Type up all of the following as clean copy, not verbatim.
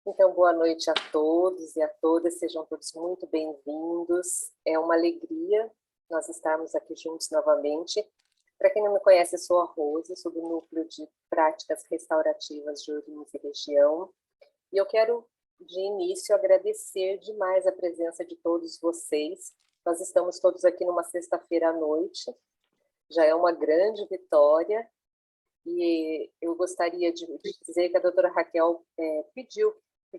Então, boa noite a todos e a todas, sejam todos muito bem-vindos. É uma alegria nós estarmos aqui juntos novamente. Para quem não me conhece, eu sou a Rose, sou do Núcleo de Práticas Restaurativas de Ourinhos e Região. E eu quero, de início, agradecer demais a presença de todos vocês. Nós estamos todos aqui numa sexta-feira à noite, já é uma grande vitória. E eu gostaria de dizer que a doutora Raquel pediu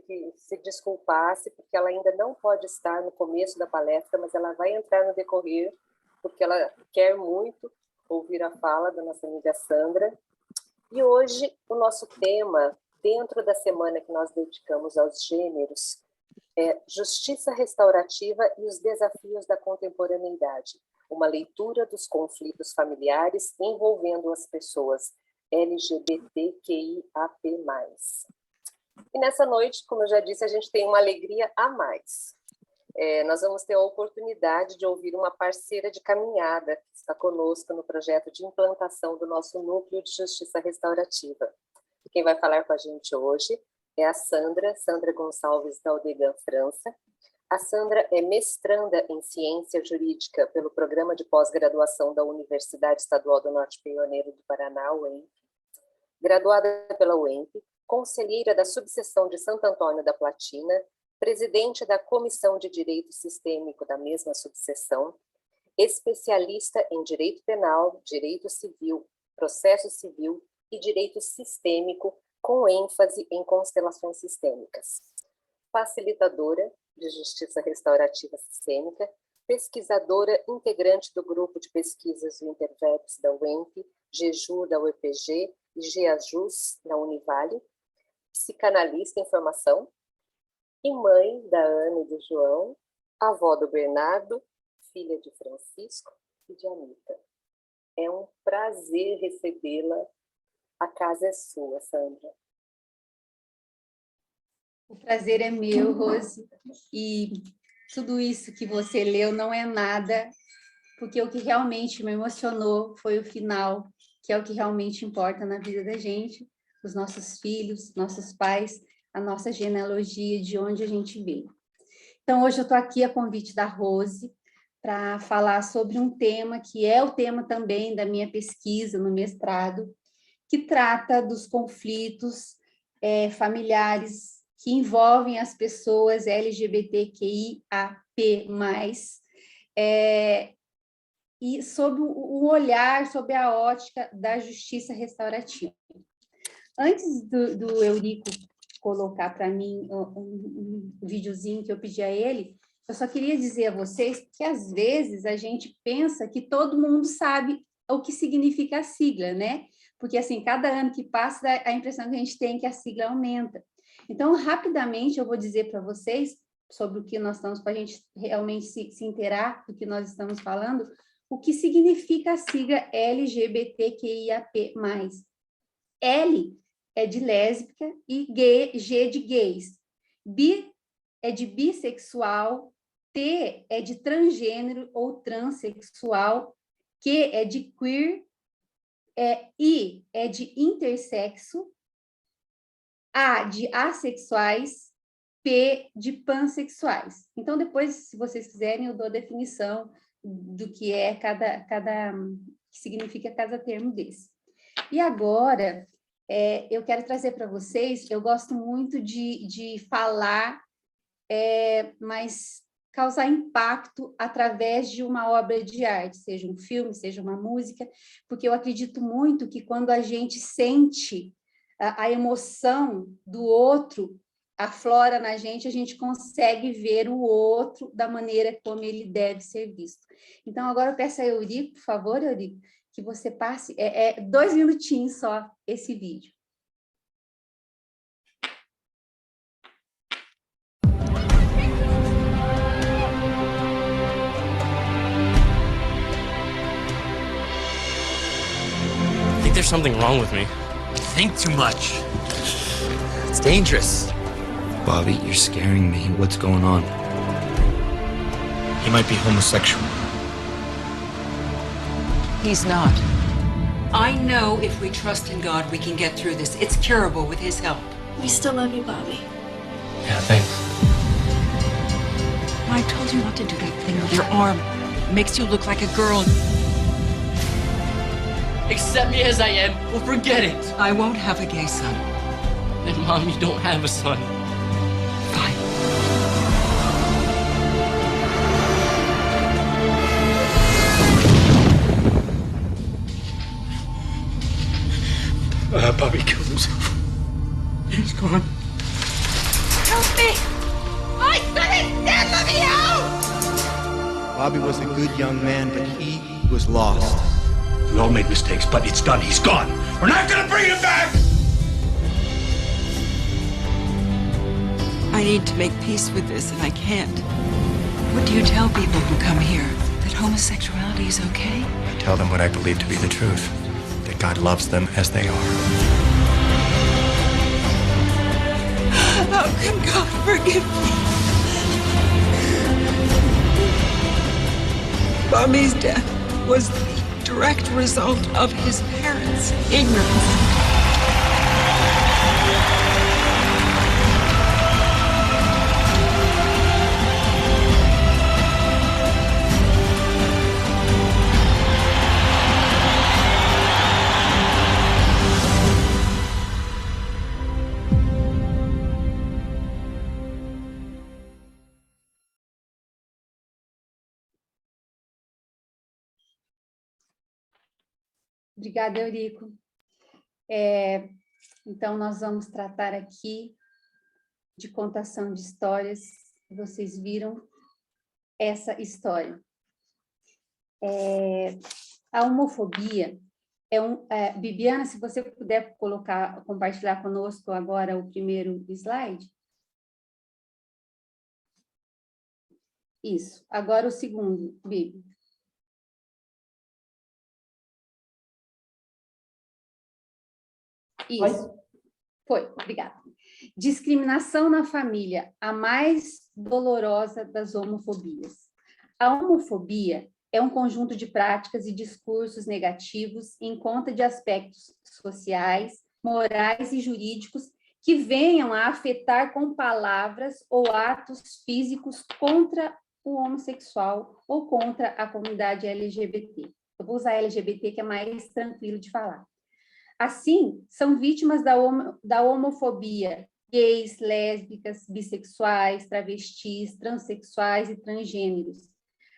que se desculpasse, porque ela ainda não pode estar no começo da palestra, mas ela vai entrar no decorrer, porque ela quer muito ouvir a fala da nossa amiga Sandra. E hoje o nosso tema, dentro da semana que nós dedicamos aos gêneros, é Justiça Restaurativa e os Desafios da Contemporaneidade, uma leitura dos conflitos familiares envolvendo as pessoas LGBTQIAP+. E nessa noite, como eu já disse, a gente tem uma alegria a mais. Nós vamos ter a oportunidade de ouvir uma parceira de caminhada que está conosco no projeto de implantação do nosso Núcleo de Justiça Restaurativa. Quem vai falar com a gente hoje é a Sandra Gonçalves da Odegan, França. A Sandra é mestranda em Ciência Jurídica pelo Programa de Pós-Graduação da Universidade Estadual do Norte Pioneiro do Paraná, UEMP. Graduada pela UEMP, conselheira da subseção de Santo Antônio da Platina, presidente da Comissão de Direito Sistêmico da mesma subseção, especialista em Direito Penal, Direito Civil, Processo Civil e Direito Sistêmico, com ênfase em constelações sistêmicas. Facilitadora de Justiça Restaurativa Sistêmica, pesquisadora integrante do Grupo de Pesquisas do Interveps da UEMP, GEJU da UEPG e GEAJUS da Univale, psicanalista em formação, e mãe da Ana e do João, avó do Bernardo, filha de Francisco e de Anita. É um prazer recebê-la. A casa é sua, Sandra. O prazer é meu, Rose, e tudo isso que você leu não é nada, porque o que realmente me emocionou foi o final, que é o que realmente importa na vida da gente, os nossos filhos, nossos pais, a nossa genealogia, de onde a gente veio. Então, hoje eu estou aqui a convite da Rose para falar sobre um tema que é o tema também da minha pesquisa no mestrado, que trata dos conflitos familiares que envolvem as pessoas LGBTQIAP+, e sobre o olhar, sobre a ótica da justiça restaurativa. Antes do Eurico colocar para mim um videozinho que eu pedi a ele, eu só queria dizer a vocês que, às vezes, a gente pensa que todo mundo sabe o que significa a sigla, né? Porque, assim, cada ano que passa, dá a impressão que a gente tem que a sigla aumenta. Então, rapidamente, eu vou dizer para vocês sobre o que nós estamos, para a gente realmente se inteirar do que nós estamos falando, o que significa a sigla LGBTQIAP+. L é de lésbica e G de gays. Bi é de bissexual, T é de transgênero ou transexual, Q é de queer, I é de intersexo, A de assexuais, P de pansexuais. Então, depois, se vocês quiserem, eu dou a definição do que é que significa cada termo desse. E agora, eu quero trazer para vocês, eu gosto muito de falar, mas causar impacto através de uma obra de arte, seja um filme, seja uma música, porque eu acredito muito que quando a gente sente a emoção do outro, aflora na gente, a gente consegue ver o outro da maneira como ele deve ser visto. Então, agora eu peço a Eurico, por favor, Eurico, que você passe 2 minutinhos só esse vídeo. I think there's something wrong with me. You think too much. It's dangerous. Bobby, you're scaring me. What's going on? He might be homosexual. He's not. I know if we trust in God, we can get through this. It's curable with His help. We still love you, Bobby. Yeah, thanks. I told you not to do that thing with your arm. It makes you look like a girl. Accept me as I am, or forget it. I won't have a gay son. Then, Mom, you don't have a son. Fine. Bobby killed himself. He's gone. Help me! I said it! Let me out! Bobby was a good young man, but he was lost. We all made mistakes, but it's done. He's gone. We're not gonna bring him back! I need to make peace with this, and I can't. What do you tell people who come here? That homosexuality is okay? I tell them what I believe to be the truth, that God loves them as they are. How can God forgive me? Bobby's death was the direct result of his parents' ignorance. Obrigada, Eurico. Então, nós vamos tratar aqui de contação de histórias. Vocês viram essa história. A homofobia Bibiana, se você puder compartilhar conosco agora o primeiro slide. Isso. Agora o segundo, Bibi. Isso. Foi, obrigada. Discriminação na família, a mais dolorosa das homofobias. A homofobia é um conjunto de práticas e discursos negativos em conta de aspectos sociais, morais e jurídicos que venham a afetar com palavras ou atos físicos contra o homossexual ou contra a comunidade LGBT. Eu vou usar LGBT, que é mais tranquilo de falar. Assim, são vítimas da homofobia gays, lésbicas, bissexuais, travestis, transexuais e transgêneros.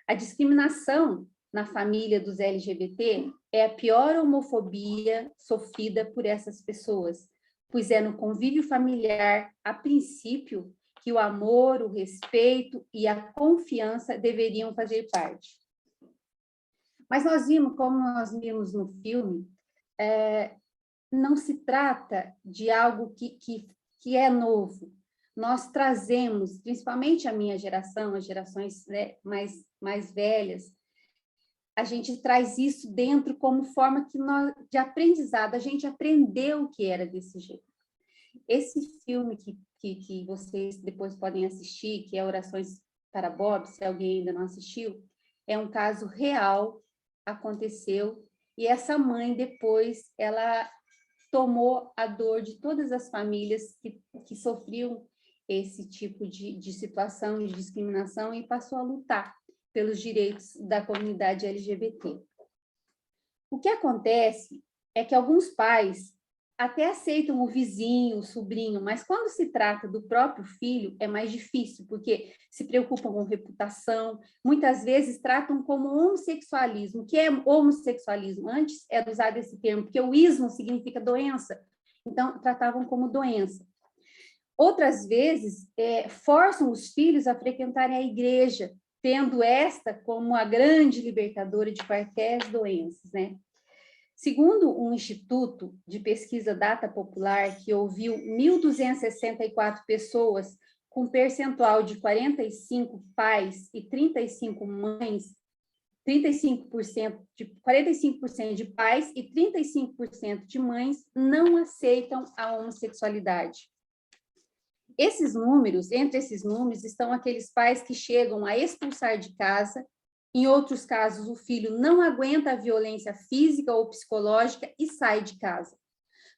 A discriminação na família dos LGBT é a pior homofobia sofrida por essas pessoas, pois é no convívio familiar, a princípio, que o amor, o respeito e a confiança deveriam fazer parte. Mas nós vimos, como nós vimos no filme, não se trata de algo que é novo. Nós trazemos, principalmente a minha geração, as gerações, né, mais velhas, a gente traz isso dentro como forma de aprendizado, a gente aprendeu que era desse jeito. Esse filme que vocês depois podem assistir, que é Orações para Bob, se alguém ainda não assistiu, é um caso real, aconteceu, e essa mãe depois, ela tomou a dor de todas as famílias que sofriam esse tipo de situação de discriminação e passou a lutar pelos direitos da comunidade LGBT. O que acontece é que alguns pais até aceitam o vizinho, o sobrinho, mas quando se trata do próprio filho, é mais difícil, porque se preocupam com reputação, muitas vezes tratam como homossexualismo. O que é homossexualismo? Antes era usado esse termo, porque o ismo significa doença, então tratavam como doença. Outras vezes, forçam os filhos a frequentarem a igreja, tendo esta como a grande libertadora de quaisquer doenças, né? Segundo um instituto de pesquisa Data Popular, que ouviu 1.264 pessoas com percentual de 45 pais e 35 mães, 45% de pais e 35% de mães não aceitam a homossexualidade. Entre esses números, estão aqueles pais que chegam a expulsar de casa. Em outros casos, o filho não aguenta a violência física ou psicológica e sai de casa.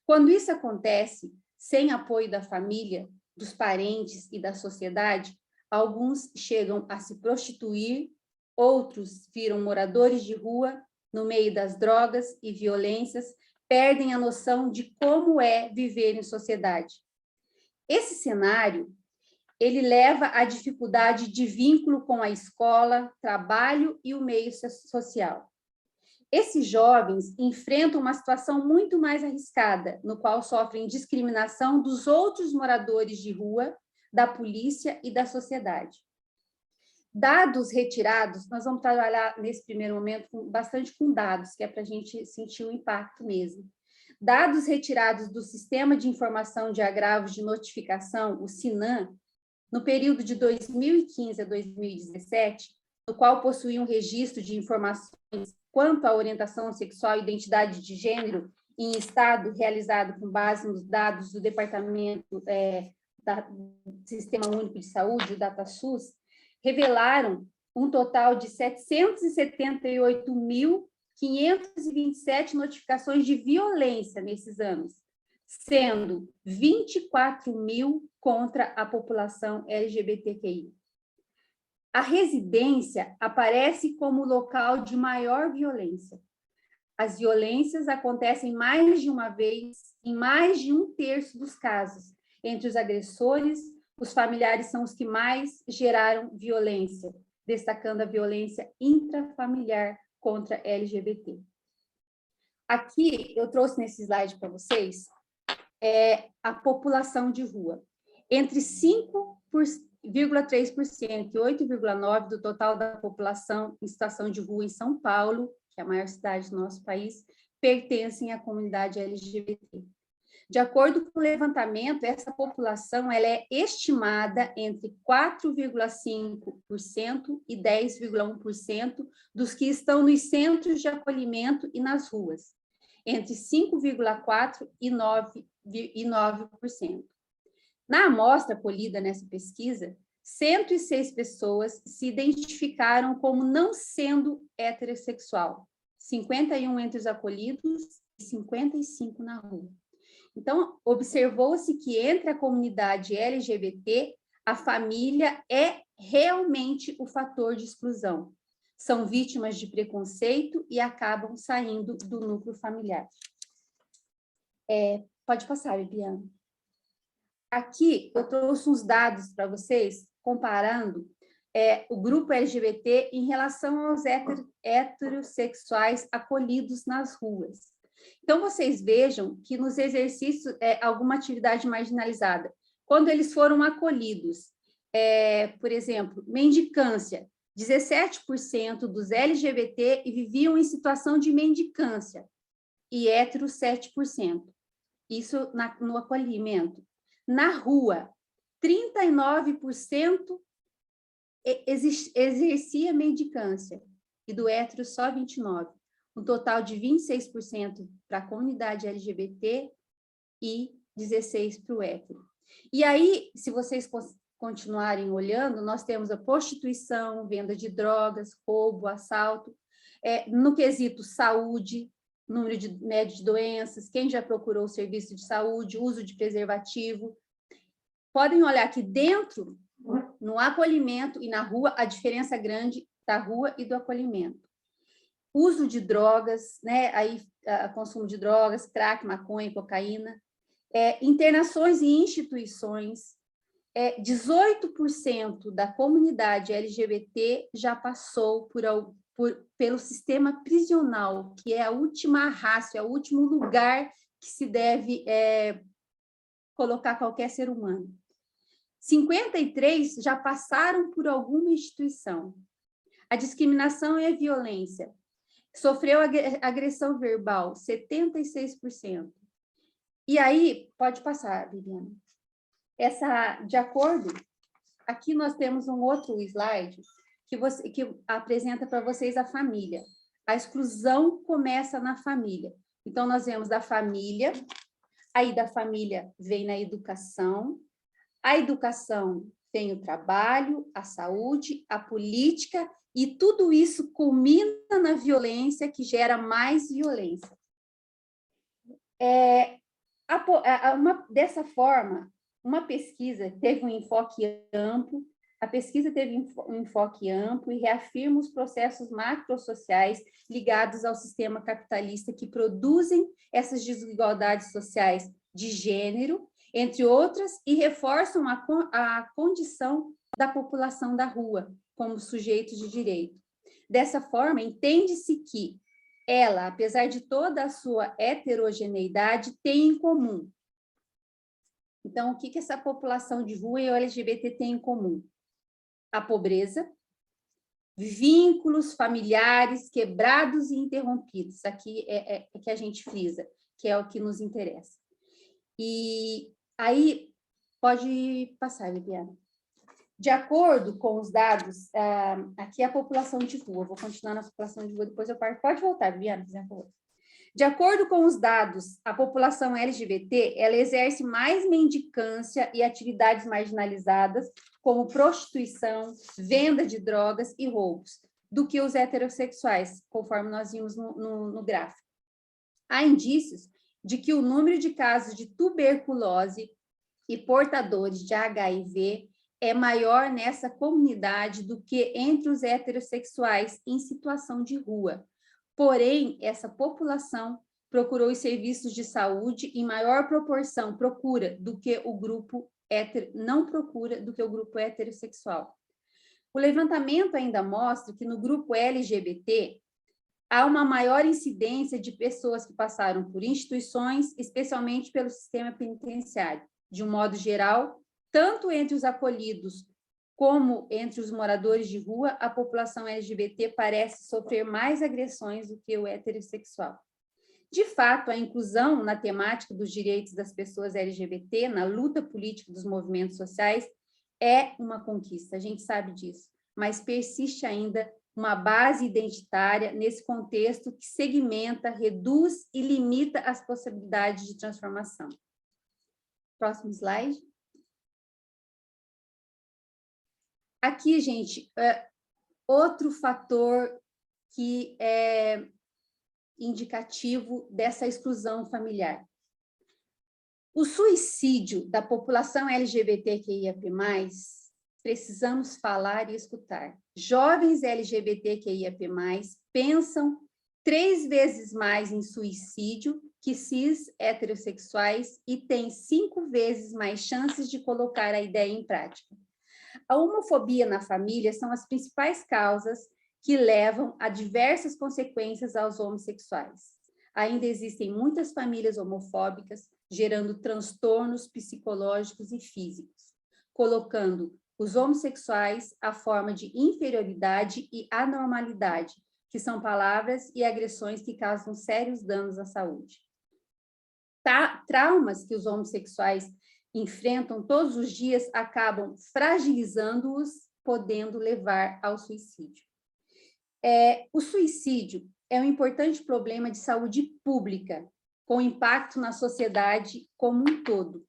Quando isso acontece, sem apoio da família, dos parentes e da sociedade, alguns chegam a se prostituir, outros viram moradores de rua no meio das drogas e violências, perdem a noção de como é viver em sociedade. Esse cenário, ele leva à dificuldade de vínculo com a escola, trabalho e o meio social. Esses jovens enfrentam uma situação muito mais arriscada, no qual sofrem discriminação dos outros moradores de rua, da polícia e da sociedade. Dados retirados, nós vamos trabalhar nesse primeiro momento bastante com dados, que é para a gente sentir o impacto mesmo. Dados retirados do Sistema de Informação de Agravos de Notificação, o SINAM, no período de 2015 a 2017, no qual possuía um registro de informações quanto à orientação sexual e identidade de gênero em estado realizado com base nos dados do Departamento do Sistema Único de Saúde, o DataSUS, revelaram um total de 778.527 notificações de violência nesses anos, sendo 24.000 contra a população LGBTQI. A residência aparece como local de maior violência. As violências acontecem mais de uma vez, em mais de 1/3 dos casos. Entre os agressores, os familiares são os que mais geraram violência, destacando a violência intrafamiliar contra LGBT. Aqui, eu trouxe nesse slide para vocês, a população de rua. Entre 5,3% e 8,9% do total da população em situação de rua em São Paulo, que é a maior cidade do nosso país, pertencem à comunidade LGBT. De acordo com o levantamento, essa população ela é estimada entre 4,5% e 10,1% dos que estão nos centros de acolhimento e nas ruas, entre 5,4% e 9%. Na amostra colhida nessa pesquisa, 106 pessoas se identificaram como não sendo heterossexual, 51 entre os acolhidos e 55 na rua. Então, observou-se que entre a comunidade LGBT, a família é realmente o fator de exclusão. São vítimas de preconceito e acabam saindo do núcleo familiar. Pode passar, Bibiana. Aqui eu trouxe uns dados para vocês, comparando o grupo LGBT em relação aos heterossexuais acolhidos nas ruas. Então, vocês vejam que nos exercícios, alguma atividade marginalizada, quando eles foram acolhidos, por exemplo, mendicância, 17% dos LGBT viviam em situação de mendicância, e hétero 7%. Isso no acolhimento. Na rua, 39% exercia mendicância, e do hétero só 29%. Um total de 26% para a comunidade LGBT e 16% para o hétero. E aí, se vocês continuarem olhando, nós temos a prostituição, venda de drogas, roubo, assalto, no quesito saúde, número médio de doenças, quem já procurou o serviço de saúde, uso de preservativo. Podem olhar que dentro, no acolhimento e na rua, a diferença grande da rua e do acolhimento. Uso de drogas, né? Aí, consumo de drogas, crack, maconha, cocaína, internações em instituições, 18% da comunidade LGBT já passou pelo sistema prisional, que é a última ratio, é o último lugar que se deve colocar qualquer ser humano. 53% já passaram por alguma instituição. A discriminação e a violência. Sofreu agressão verbal, 76%. E aí, pode passar, Viviane. De acordo, aqui nós temos um outro slide que apresenta para vocês a família. A exclusão começa na família. Então, nós vemos da família, aí da família vem na educação, a educação tem o trabalho, a saúde, a política, e tudo isso culmina na violência, que gera mais violência. Dessa forma, uma pesquisa teve um enfoque amplo, a pesquisa teve um enfoque amplo e reafirma os processos macrosociais ligados ao sistema capitalista que produzem essas desigualdades sociais de gênero, entre outras, e reforçam a condição da população da rua como sujeitos de direito. Dessa forma, entende-se que ela, apesar de toda a sua heterogeneidade, tem em comum. Então, o que essa população de rua e o LGBT tem em comum? A pobreza, vínculos familiares quebrados e interrompidos. Aqui é que a gente frisa, que é o que nos interessa. E aí, pode passar, Libiana. De acordo com os dados, aqui é a população de rua, vou continuar na população de rua, depois eu parto. Pode voltar, Libiana, por favor. De acordo com os dados, a população LGBT, ela exerce mais mendicância e atividades marginalizadas, como prostituição, venda de drogas e roubos, do que os heterossexuais, conforme nós vimos no gráfico. Há indícios de que o número de casos de tuberculose e portadores de HIV é maior nessa comunidade do que entre os heterossexuais em situação de rua. Porém, essa população procurou os serviços de saúde em maior proporção, do que o grupo não procura do que o grupo heterossexual. O levantamento ainda mostra que no grupo LGBT há uma maior incidência de pessoas que passaram por instituições, especialmente pelo sistema penitenciário. De um modo geral, tanto entre os acolhidos como entre os moradores de rua, a população LGBT parece sofrer mais agressões do que o heterossexual. De fato, a inclusão na temática dos direitos das pessoas LGBT, na luta política dos movimentos sociais, é uma conquista, a gente sabe disso, mas persiste ainda uma base identitária nesse contexto que segmenta, reduz e limita as possibilidades de transformação. Próximo slide. Aqui, gente, outro fator que é indicativo dessa exclusão familiar. O suicídio da população LGBTQIAP+, precisamos falar e escutar. Jovens LGBTQIAP+, pensam 3 vezes mais em suicídio que cis heterossexuais e têm 5 vezes mais chances de colocar a ideia em prática. A homofobia na família são as principais causas que levam a diversas consequências aos homossexuais. Ainda existem muitas famílias homofóbicas, gerando transtornos psicológicos e físicos, colocando os homossexuais à forma de inferioridade e anormalidade, que são palavras e agressões que causam sérios danos à saúde. Traumas que os homossexuais enfrentam todos os dias acabam fragilizando-os, podendo levar ao suicídio. O suicídio é um importante problema de saúde pública, com impacto na sociedade como um todo.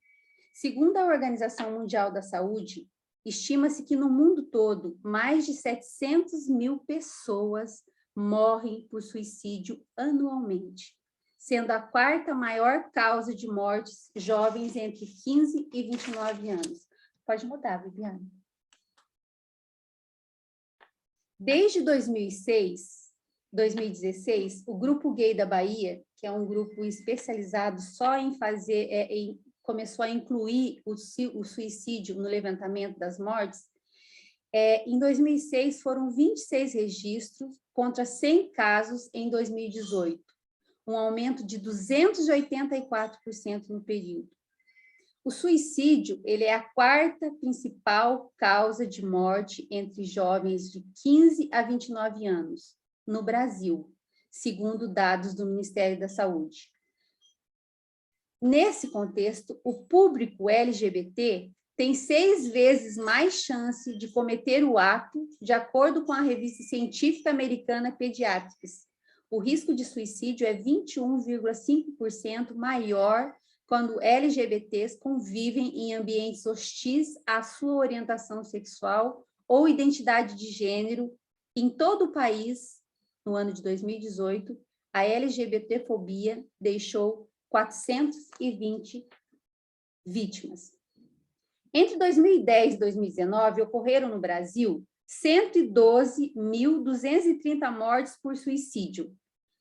Segundo a Organização Mundial da Saúde, estima-se que no mundo todo, mais de 700 mil pessoas morrem por suicídio anualmente, sendo a 4ª maior causa de mortes jovens entre 15 e 29 anos. Pode mudar, Viviane. Desde 2016, o Grupo Gay da Bahia, que é um grupo especializado só em começou a incluir o suicídio no levantamento das mortes. Em 2006, foram 26 registros contra 100 casos em 2018, um aumento de 284% no período. O suicídio, ele é a 4ª principal causa de morte entre jovens de 15 a 29 anos, no Brasil, segundo dados do Ministério da Saúde. Nesse contexto, o público LGBT tem 6 vezes mais chance de cometer o ato, de acordo com a revista científica americana Pediatrics. O risco de suicídio é 21,5% maior quando LGBTs convivem em ambientes hostis à sua orientação sexual ou identidade de gênero. Em todo o país, no ano de 2018, a LGBTfobia deixou 420 vítimas. Entre 2010 e 2019, ocorreram no Brasil 112.230 mortes por suicídio,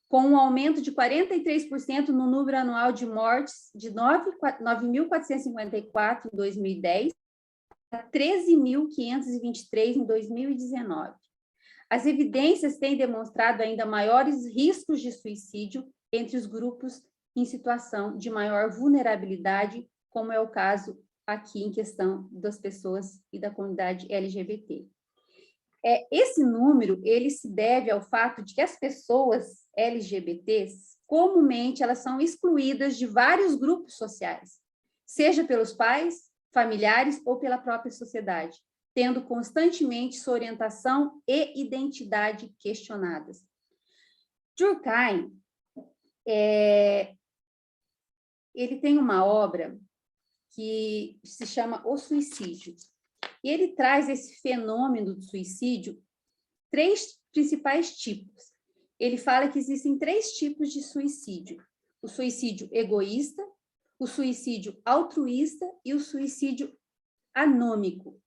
com um aumento de 43% no número anual de mortes de 9.454 em 2010 a 13.523 em 2019. As evidências têm demonstrado ainda maiores riscos de suicídio entre os grupos em situação de maior vulnerabilidade, como é o caso aqui em questão das pessoas e da comunidade LGBT. Esse número, ele se deve ao fato de que as pessoas LGBTs, comumente, elas são excluídas de vários grupos sociais, seja pelos pais, familiares ou pela própria sociedade, tendo constantemente sua orientação e identidade questionadas. Durkheim, ele tem uma obra que se chama O Suicídio, e ele traz esse fenômeno do suicídio, 3 principais tipos. Ele fala que existem 3 tipos de suicídio: o suicídio egoísta, o suicídio altruísta e o suicídio anômico.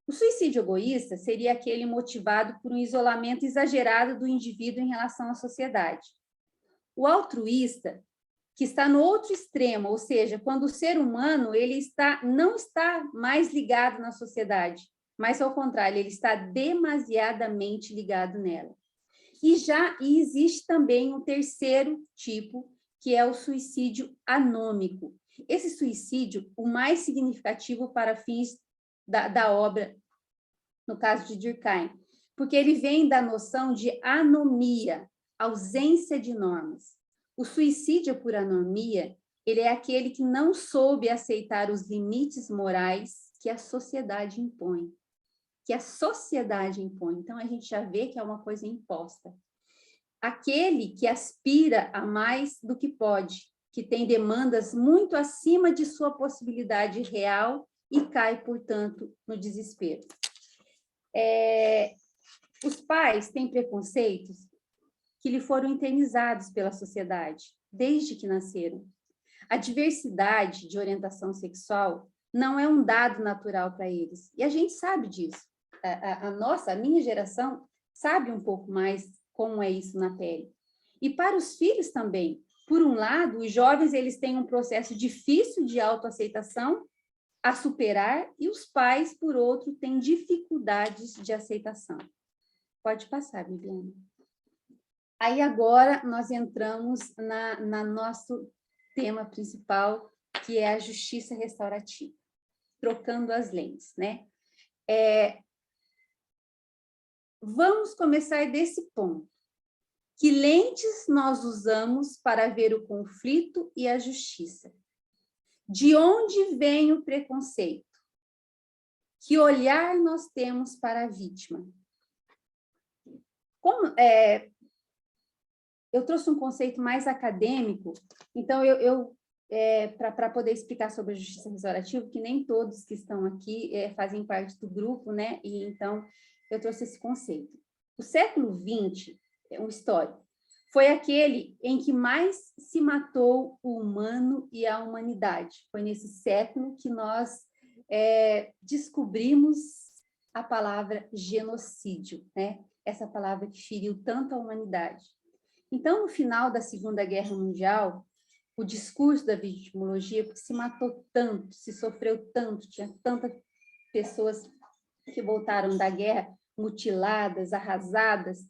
O suicídio egoísta seria aquele motivado por um isolamento exagerado do indivíduo em relação à sociedade. O altruísta, que está no outro extremo, ou seja, quando o ser humano não está mais ligado na sociedade, mas, ao contrário, ele está demasiadamente ligado nela. E existe também um terceiro tipo, que é o suicídio anômico. Esse suicídio, o mais significativo para fins da obra, no caso de Durkheim, porque ele vem da noção de anomia, ausência de normas. O suicídio por anomia, ele é aquele que não soube aceitar os limites morais que a sociedade impõe. Então, a gente já vê que é uma coisa imposta. Aquele que aspira a mais do que pode, que tem demandas muito acima de sua possibilidade real e cai, portanto, no desespero. Os pais têm preconceitos que lhe foram internalizados pela sociedade, desde que nasceram. A diversidade de orientação sexual não é um dado natural para eles, e a gente sabe disso. A minha geração sabe um pouco mais como é isso na pele. E para os filhos também. Por um lado, os jovens eles têm um processo difícil de autoaceitação a superar, e os pais, por outro, têm dificuldades de aceitação. Pode passar, Viviane. Aí agora nós entramos na nosso tema principal, que é a justiça restaurativa, trocando as lentes, né? Vamos começar desse ponto. Que lentes nós usamos para ver o conflito e a justiça? De onde vem o preconceito? Que olhar nós temos para a vítima? Eu trouxe um conceito mais acadêmico, então para poder explicar sobre a justiça restaurativa, que nem todos que estão aqui fazem parte do grupo, né? E então eu trouxe esse conceito. O século XX, um histórico, foi aquele em que mais se matou o humano e a humanidade. Foi nesse século que nós descobrimos a palavra genocídio, né? Essa palavra que feriu tanto a humanidade. Então, no final da Segunda Guerra Mundial, o discurso da vitimologia, porque se matou tanto, se sofreu tanto, tinha tantas pessoas que voltaram da guerra mutiladas, arrasadas,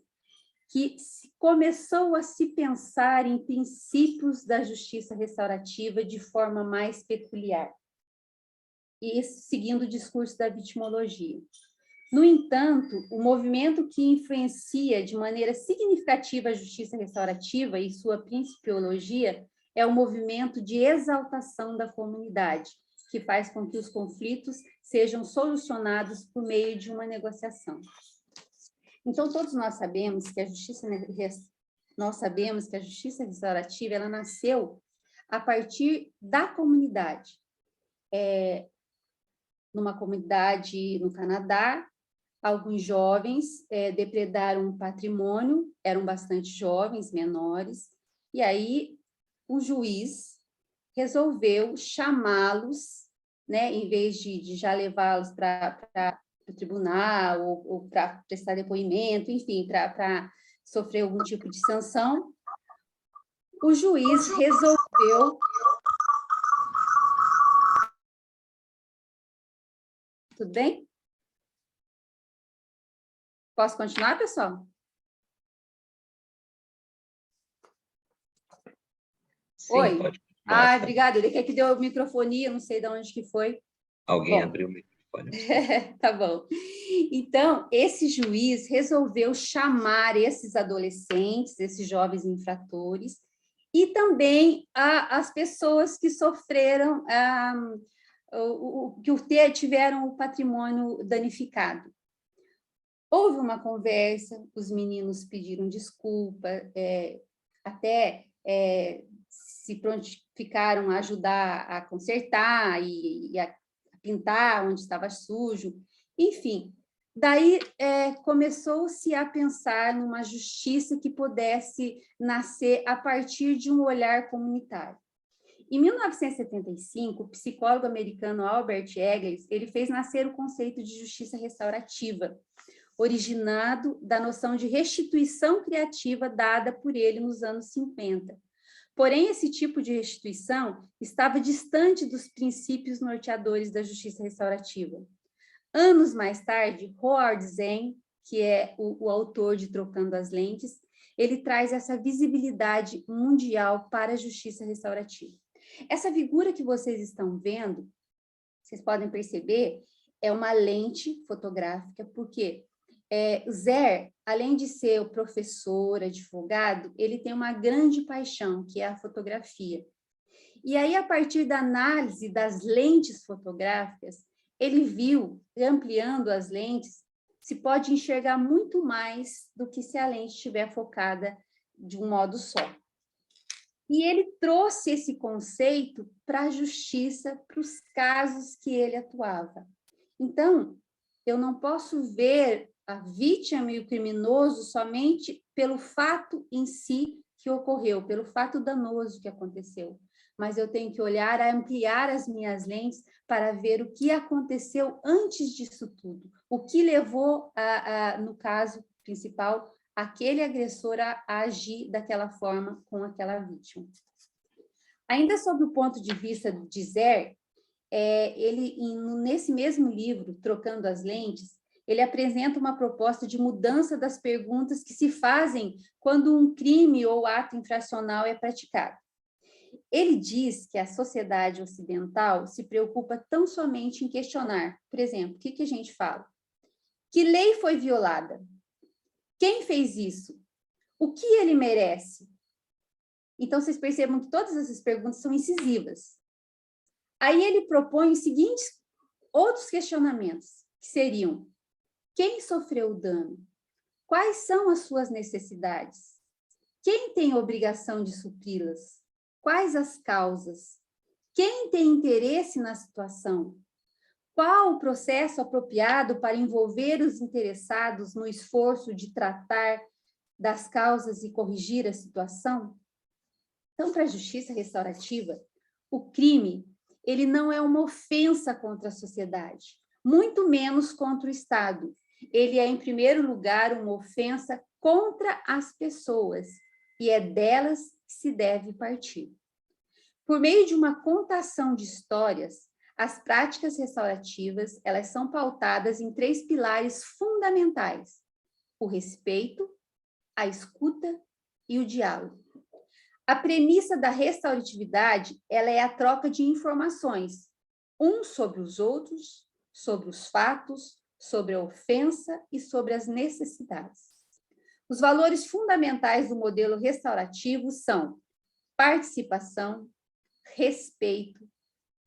que começou a se pensar em princípios da justiça restaurativa de forma mais peculiar, e seguindo o discurso da vitimologia. No entanto, o movimento que influencia de maneira significativa a justiça restaurativa e sua principiologia é o movimento de exaltação da comunidade, que faz com que os conflitos sejam solucionados por meio de uma negociação. Então, todos nós sabemos que a justiça restaurativa ela nasceu a partir da comunidade. Numa comunidade no Canadá, alguns jovens depredaram um patrimônio, eram bastante jovens, menores, e aí o juiz resolveu chamá-los né, em vez de já levá-los para o tribunal ou para prestar depoimento, enfim, para sofrer algum tipo de sanção, o juiz resolveu... Tudo bem? Posso continuar, pessoal? Sim, Oi. pode continuar. Ah, obrigada. Ele quer que deu microfonia, não sei de onde que foi. Alguém Bom. abriu o microfone. Tá bom. Então, esse juiz resolveu chamar esses adolescentes, esses jovens infratores, e também as pessoas que sofreram, que tiveram o patrimônio danificado. Houve uma conversa, os meninos pediram desculpa, até se prontificaram a ajudar a consertar e a pintar onde estava sujo, enfim. Daí começou-se a pensar numa justiça que pudesse nascer a partir de um olhar comunitário. Em 1975, o psicólogo americano Albert Eggers, ele fez nascer o conceito de justiça restaurativa, originado da noção de restituição criativa dada por ele nos anos 50. Porém, esse tipo de restituição estava distante dos princípios norteadores da justiça restaurativa. Anos mais tarde, Howard Zinn, que é o autor de Trocando as Lentes, ele traz essa visibilidade mundial para a justiça restaurativa. Essa figura que vocês estão vendo, vocês podem perceber, é uma lente fotográfica, porque Zer, além de ser o professor, advogado, ele tem uma grande paixão, que é a fotografia. E aí, a partir da análise das lentes fotográficas, ele viu, ampliando as lentes, se pode enxergar muito mais do que se a lente estiver focada de um modo só. E ele trouxe esse conceito para a justiça, para os casos que ele atuava. Então, eu não posso ver a vítima e o criminoso somente pelo fato em si que ocorreu, pelo fato danoso que aconteceu, mas eu tenho que olhar, ampliar as minhas lentes para ver o que aconteceu antes disso tudo, o que levou, no caso principal, aquele agressor a agir daquela forma com aquela vítima. Ainda sob o ponto de vista de Zer, nesse mesmo livro, Trocando as Lentes, ele apresenta uma proposta de mudança das perguntas que se fazem quando um crime ou ato infracional é praticado. Ele diz que a sociedade ocidental se preocupa tão somente em questionar, por exemplo, o que a gente fala? Que lei foi violada? Quem fez isso? O que ele merece? Então, vocês percebam que todas essas perguntas são incisivas. Aí ele propõe os seguintes outros questionamentos, que seriam: quem sofreu o dano? Quais são as suas necessidades? Quem tem a obrigação de supri-las? Quais as causas? Quem tem interesse na situação? Qual o processo apropriado para envolver os interessados no esforço de tratar das causas e corrigir a situação? Então, para a justiça restaurativa, o crime, ele não é uma ofensa contra a sociedade, muito menos contra o Estado. Ele é, em primeiro lugar, uma ofensa contra as pessoas, e é delas que se deve partir. Por meio de uma contação de histórias, as práticas restaurativas, elas são pautadas em 3 pilares fundamentais: o respeito, a escuta e o diálogo. A premissa da restauratividade, ela é a troca de informações, uns sobre os outros, sobre os fatos, sobre a ofensa e sobre as necessidades. Os valores fundamentais do modelo restaurativo são participação, respeito,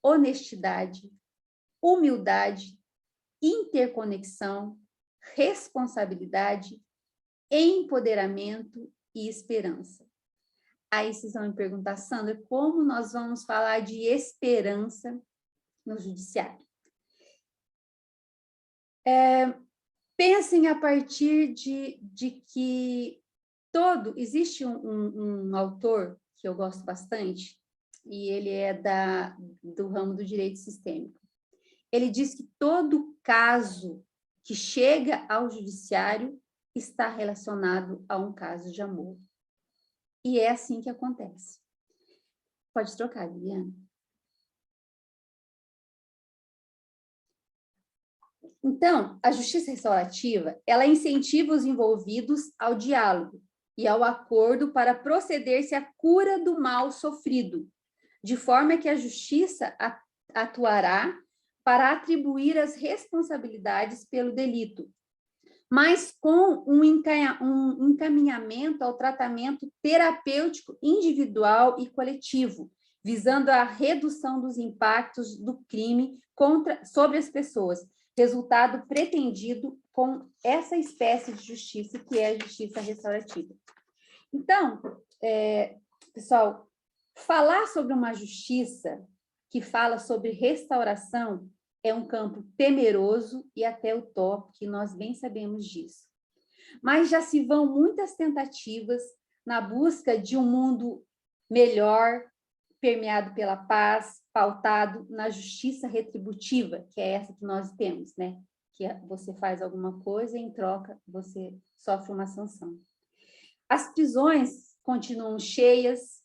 honestidade, humildade, interconexão, responsabilidade, empoderamento e esperança. Aí vocês vão me perguntar, Sandra, como nós vamos falar de esperança no judiciário? Pensem a partir de que existe um autor que eu gosto bastante, e ele é do ramo do direito sistêmico, ele diz que todo caso que chega ao judiciário está relacionado a um caso de amor. E é assim que acontece. Pode trocar, Liliana. Então, a justiça restaurativa, ela incentiva os envolvidos ao diálogo e ao acordo para proceder-se à cura do mal sofrido, de forma que a justiça atuará para atribuir as responsabilidades pelo delito, mas com um encaminhamento ao tratamento terapêutico individual e coletivo, visando a redução dos impactos do crime sobre as pessoas, resultado pretendido com essa espécie de justiça, que é a justiça restaurativa. Então, pessoal, falar sobre uma justiça que fala sobre restauração é um campo temeroso e até utópico, que nós bem sabemos disso. Mas já se vão muitas tentativas na busca de um mundo melhor, permeado pela paz, pautado na justiça retributiva, que é essa que nós temos, né? Que você faz alguma coisa e, em troca, você sofre uma sanção. As prisões continuam cheias,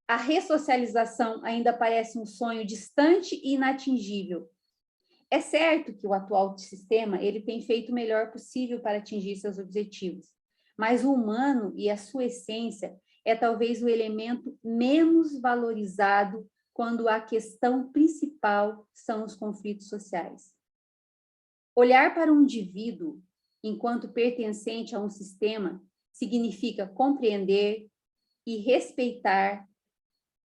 a ressocialização ainda parece um sonho distante e inatingível. É certo que o atual sistema ele tem feito o melhor possível para atingir seus objetivos, mas o humano e a sua essência é talvez o elemento menos valorizado quando a questão principal são os conflitos sociais. Olhar para um indivíduo enquanto pertencente a um sistema significa compreender e respeitar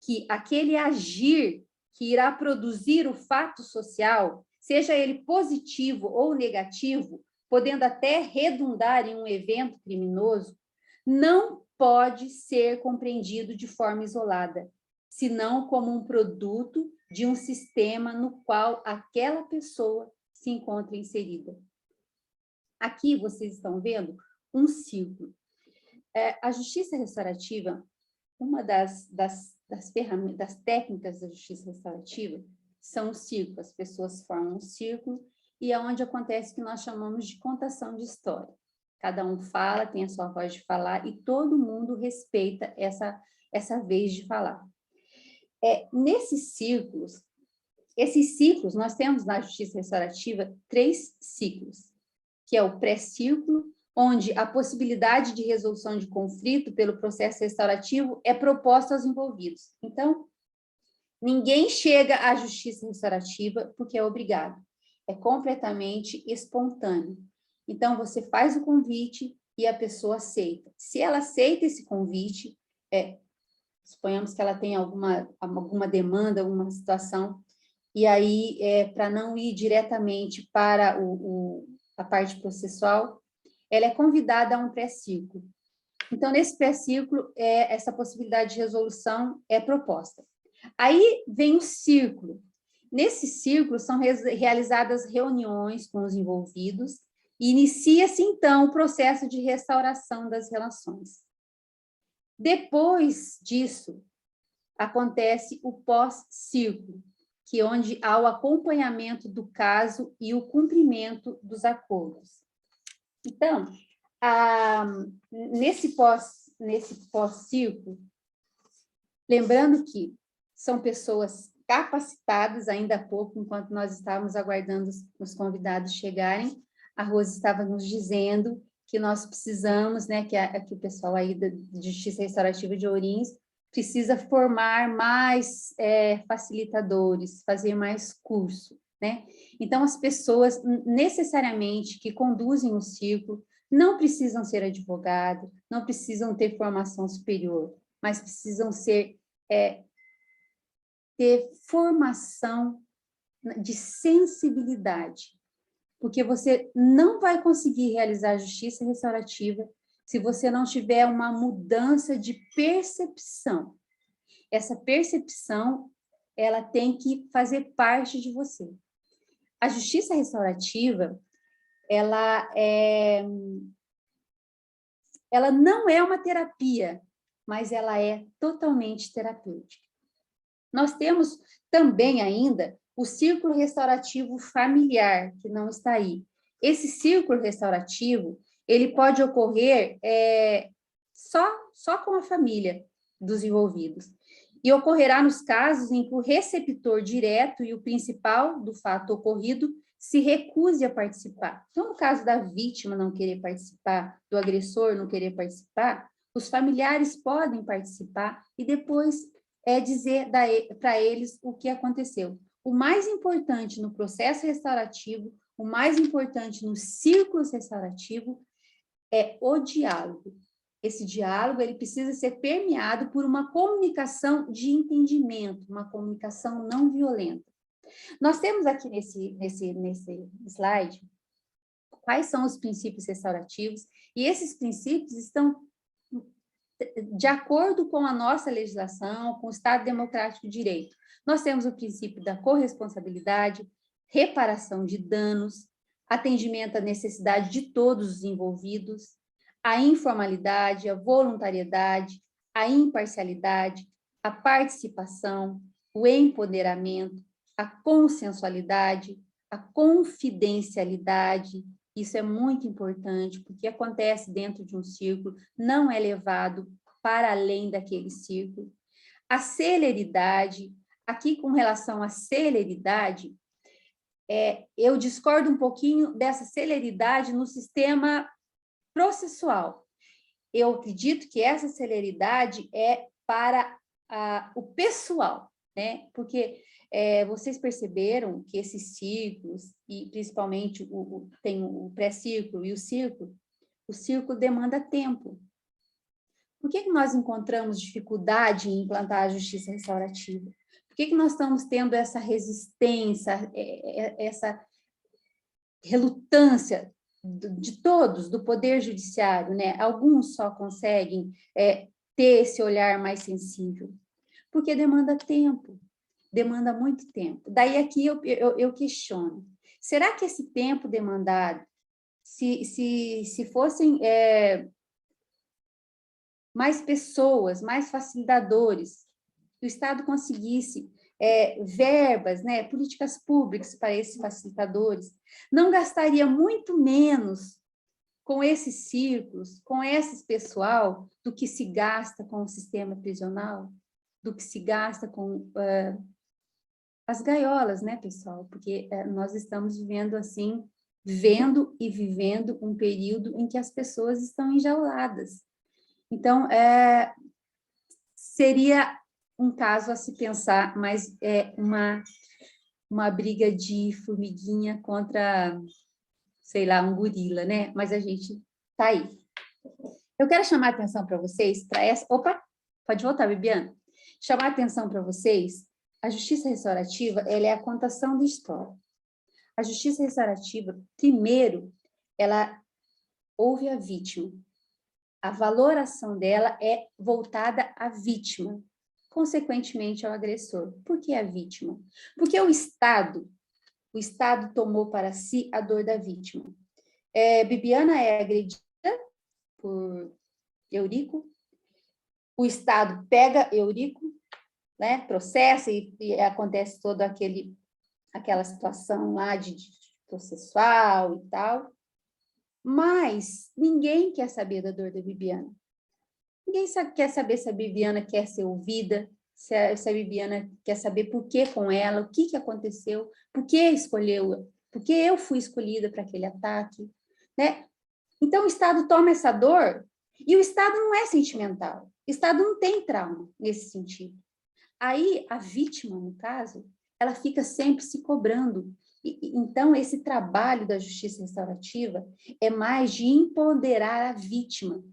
que aquele agir que irá produzir o fato social, seja ele positivo ou negativo, podendo até redundar em um evento criminoso, não pode ser compreendido de forma isolada, senão como um produto de um sistema no qual aquela pessoa se encontra inserida. Aqui vocês estão vendo um círculo. A justiça restaurativa, uma das ferramentas, das técnicas da justiça restaurativa, são os círculos. As pessoas formam um círculo e é onde acontece o que nós chamamos de contação de história. Cada um fala, tem a sua voz de falar e todo mundo respeita essa vez de falar. Nesses círculos, nós temos na justiça restaurativa 3 ciclos, que é o pré-círculo, onde a possibilidade de resolução de conflito pelo processo restaurativo é proposta aos envolvidos. Então, ninguém chega à justiça restaurativa porque é obrigado. É completamente espontâneo. Então, você faz o convite e a pessoa aceita. Se ela aceita esse convite, suponhamos que ela tenha alguma demanda, alguma situação, e aí, para não ir diretamente para a parte processual, ela é convidada a um pré-círculo. Então, nesse pré-círculo, essa possibilidade de resolução é proposta. Aí vem o círculo. Nesse círculo, são realizadas reuniões com os envolvidos e inicia-se, então, o processo de restauração das relações. Depois disso, acontece o pós-círculo, que é onde há o acompanhamento do caso e o cumprimento dos acordos. Então, nesse pós-círculo, lembrando que são pessoas capacitadas, ainda há pouco, enquanto nós estávamos aguardando os convidados chegarem, a Rose estava nos dizendo que nós precisamos, né, que o pessoal aí da Justiça Restaurativa de Ourinhos precisa formar mais facilitadores, fazer mais curso, né? Então, as pessoas, necessariamente, que conduzem o círculo, não precisam ser advogado, não precisam ter formação superior, mas precisam ter formação de sensibilidade, porque você não vai conseguir realizar a justiça restaurativa se você não tiver uma mudança de percepção. Essa percepção, ela tem que fazer parte de você. A justiça restaurativa, ela não é uma terapia, mas ela é totalmente terapêutica. Nós temos também ainda o círculo restaurativo familiar, que não está aí. Esse círculo restaurativo, ele pode ocorrer só com a família dos envolvidos. E ocorrerá nos casos em que o receptor direto e o principal do fato ocorrido se recuse a participar. Então, no caso da vítima não querer participar, do agressor não querer participar, os familiares podem participar e depois dizer para eles o que aconteceu. O mais importante no processo restaurativo, o mais importante no círculo restaurativo é o diálogo. Esse diálogo ele precisa ser permeado por uma comunicação de entendimento, uma comunicação não violenta. Nós temos aqui nesse slide quais são os princípios restaurativos, e esses princípios estão de acordo com a nossa legislação, com o Estado Democrático de Direito. Nós temos o princípio da corresponsabilidade, reparação de danos, atendimento à necessidade de todos os envolvidos, a informalidade, a voluntariedade, a imparcialidade, a participação, o empoderamento, a consensualidade, a confidencialidade. Isso é muito importante, porque acontece dentro de um círculo, não é levado para além daquele círculo. A celeridade, aqui com relação à celeridade, eu discordo um pouquinho dessa celeridade no sistema processual. Eu acredito que essa celeridade é para o pessoal, né? Porque vocês perceberam que esses círculos, e principalmente tem o pré-círculo e o círculo demanda tempo. Por que nós encontramos dificuldade em implantar a justiça restaurativa? Por que nós estamos tendo essa resistência, essa relutância de todos, do Poder Judiciário, né? Alguns só conseguem ter esse olhar mais sensível, porque demanda tempo, demanda muito tempo. Daí aqui eu questiono, será que esse tempo demandado, se fossem mais pessoas, mais facilitadores, que o Estado conseguisse verbas, né, políticas públicas para esses facilitadores, não gastaria muito menos com esses círculos, com esse pessoal, do que se gasta com o sistema prisional, do que se gasta com as gaiolas, né, pessoal? Porque nós estamos vivendo assim, vendo e vivendo um período em que as pessoas estão enjauladas. Então, seria um caso a se pensar, mas uma briga de formiguinha contra, sei lá, um gorila, né? Mas a gente tá aí. Eu quero chamar a atenção para vocês, para essa... Opa, pode voltar, Bibiana. Chamar a atenção para vocês, a justiça restaurativa, ela é a contação da história. A justiça restaurativa, primeiro, ela ouve a vítima. A valoração dela é voltada à vítima, consequentemente ao agressor. Por que a vítima? Porque o Estado tomou para si a dor da vítima. Bibiana é agredida por Eurico, o Estado pega Eurico, né, processa e acontece toda aquela situação lá de processual e tal, mas ninguém quer saber da dor da Bibiana. Ninguém quer saber se a Bibiana quer ser ouvida, se a Bibiana quer saber por que com ela, o que aconteceu, por que escolheu, por que eu fui escolhida para aquele ataque, né? Então, o Estado toma essa dor, e o Estado não é sentimental, o Estado não tem trauma nesse sentido. Aí, a vítima, no caso, ela fica sempre se cobrando. Então, esse trabalho da justiça restaurativa é mais de empoderar a vítima.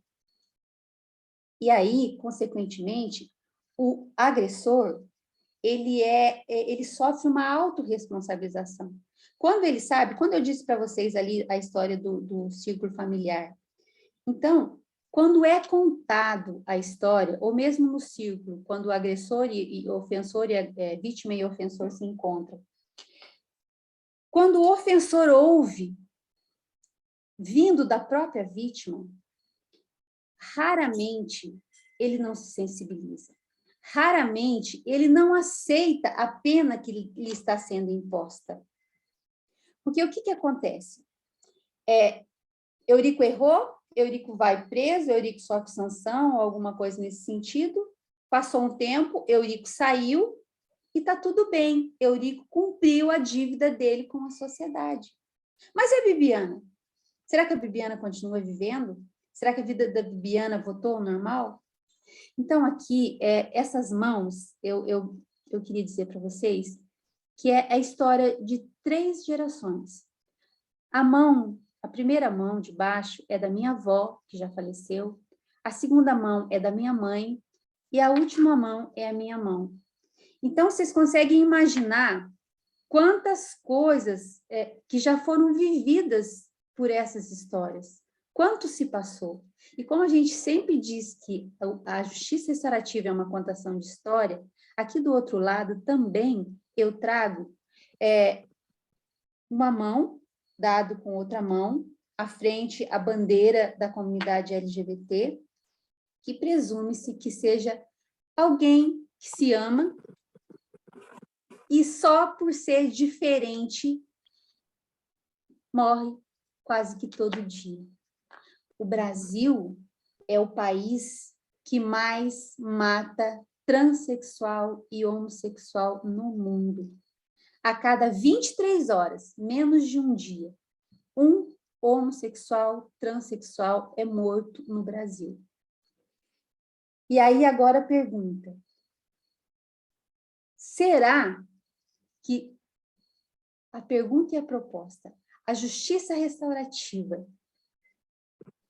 E aí, consequentemente, o agressor, ele sofre uma autorresponsabilização. Quando ele sabe, quando eu disse para vocês ali a história do círculo familiar, então, quando é contado a história, ou mesmo no círculo, quando o agressor e o ofensor, vítima e ofensor se encontram, quando o ofensor ouve, vindo da própria vítima, raramente ele não se sensibiliza. raramente, ele não aceita a pena que lhe está sendo imposta. Porque o que acontece? Eurico errou, Eurico vai preso, Eurico sofre sanção, ou alguma coisa nesse sentido. Passou um tempo, Eurico saiu e está tudo bem. Eurico cumpriu a dívida dele com a sociedade. Mas e a Bibiana? Será que a Bibiana continua vivendo? Será que a vida da Bibiana voltou ao normal? Então, aqui, essas mãos, eu queria dizer para vocês que é a história de 3 gerações. A primeira mão de baixo é da minha avó, que já faleceu, a segunda mão é da minha mãe, e a última mão é a minha mão. Então, vocês conseguem imaginar quantas coisas que já foram vividas por essas histórias, quanto se passou. E como a gente sempre diz que a justiça restaurativa é uma contação de história, aqui do outro lado também eu trago uma mão, dado com outra mão, à frente a bandeira da comunidade LGBT, que presume-se que seja alguém que se ama e só por ser diferente morre quase que todo dia. O Brasil é o país que mais mata transexual e homossexual no mundo. A cada 23 horas, menos de um dia, um homossexual, transexual é morto no Brasil. E aí agora a pergunta, será que a pergunta e a proposta, a justiça restaurativa,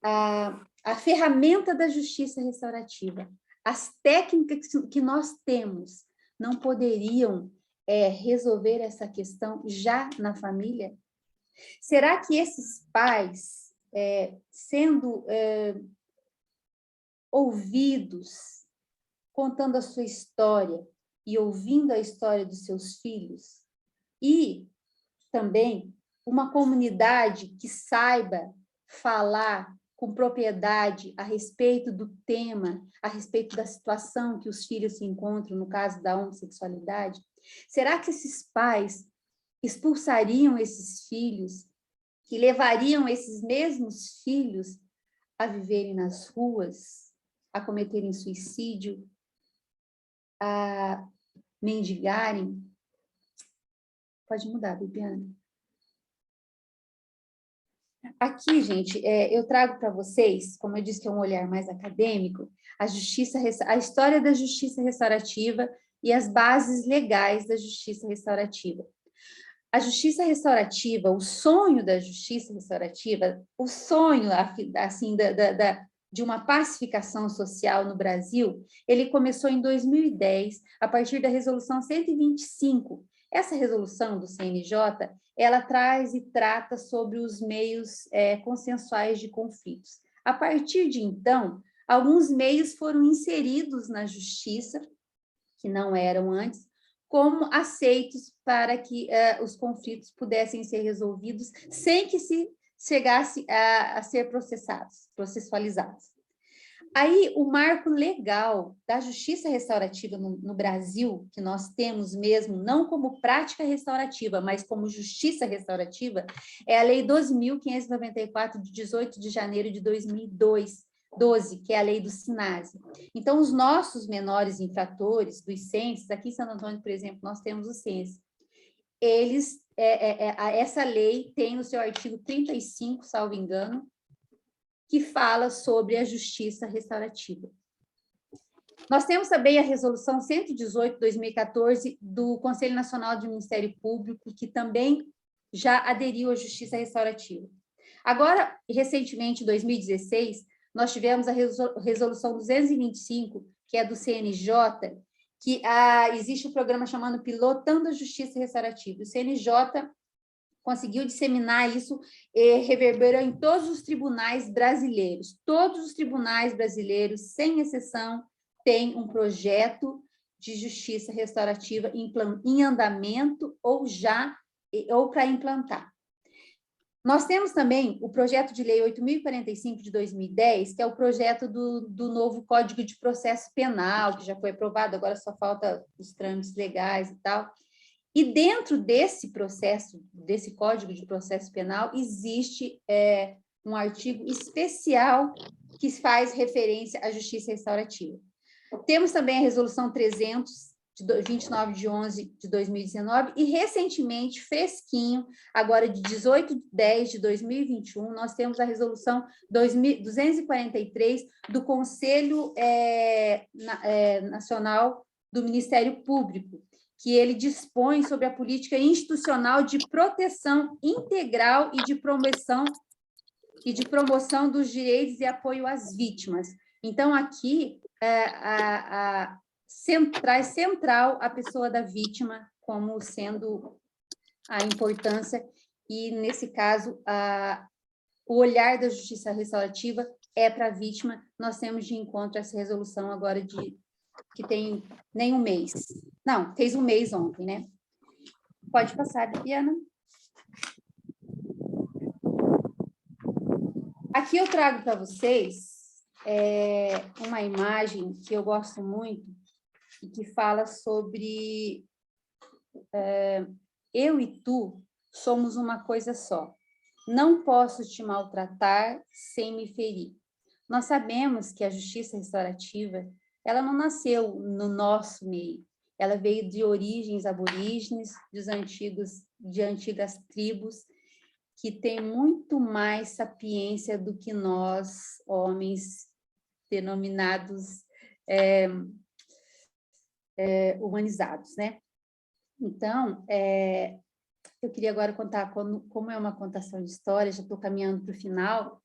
a ferramenta da justiça restaurativa, as técnicas que nós temos não poderiam resolver essa questão já na família? Será que esses pais, sendo ouvidos, contando a sua história e ouvindo a história dos seus filhos, e também uma comunidade que saiba falar com propriedade a respeito do tema, a respeito da situação que os filhos se encontram, no caso da homossexualidade, será que esses pais expulsariam esses filhos e levariam esses mesmos filhos a viverem nas ruas, a cometerem suicídio, a mendigarem? Pode mudar, Bibiana. Aqui, gente, eu trago para vocês, como eu disse que é um olhar mais acadêmico, a história da justiça restaurativa e as bases legais da justiça restaurativa. A justiça restaurativa, o sonho da justiça restaurativa, o sonho, assim, de uma pacificação social no Brasil, ele começou em 2010, a partir da Resolução 125. Essa resolução do CNJ, ela traz e trata sobre os meios consensuais de conflitos. A partir de então, alguns meios foram inseridos na justiça, que não eram antes, como aceitos para que os conflitos pudessem ser resolvidos sem que se chegasse a ser processualizados. Aí, o marco legal da justiça restaurativa no Brasil, que nós temos mesmo, não como prática restaurativa, mas como justiça restaurativa, é a Lei 12.594, de 18 de janeiro de 2012, que é a lei do SINASE. Então, os nossos menores infratores, dos CENSES, aqui em Santo Antônio, por exemplo, nós temos o CENSES, eles, essa lei tem no seu artigo 35, salvo engano, que fala sobre a justiça restaurativa. Nós temos também a Resolução 118, 2014, do Conselho Nacional do Ministério Público, que também já aderiu à justiça restaurativa. Agora, recentemente, em 2016, nós tivemos a Resolução 225, que é do CNJ, que existe um programa chamado Pilotando a Justiça Restaurativa. O CNJ conseguiu disseminar isso e reverberou em todos os tribunais brasileiros. Todos os tribunais brasileiros, sem exceção, têm um projeto de justiça restaurativa em andamento ou para implantar. Nós temos também o projeto de lei 8.045 de 2010, que é o projeto do novo Código de Processo Penal, que já foi aprovado, agora só falta os trâmites legais e tal. E dentro desse processo, desse Código de Processo Penal, existe um artigo especial que faz referência à justiça restaurativa. Temos também a Resolução 300, de 29 de 11 de 2019, e recentemente, fresquinho, agora de 18 de 10 de 2021, nós temos a Resolução 243 do Conselho Nacional do Ministério Público, que ele dispõe sobre a política institucional de proteção integral e de promoção dos direitos e apoio às vítimas. Então, aqui, traz central a pessoa da vítima como sendo a importância, e, nesse caso, o olhar da justiça restaurativa é para a vítima. Nós temos de encontro essa resolução agora que tem nem um mês. Não, fez um mês ontem, né? Pode passar, Bibiana. Aqui eu trago para vocês uma imagem que eu gosto muito e que fala sobre eu e tu somos uma coisa só. Não posso te maltratar sem me ferir. Nós sabemos que a justiça restaurativa, ela não nasceu no nosso meio. Ela veio de origens aborígenes, de antigas tribos, que têm muito mais sapiência do que nós, homens denominados humanizados, né? Então, eu queria agora contar como é uma contação de história, já estou caminhando para o final.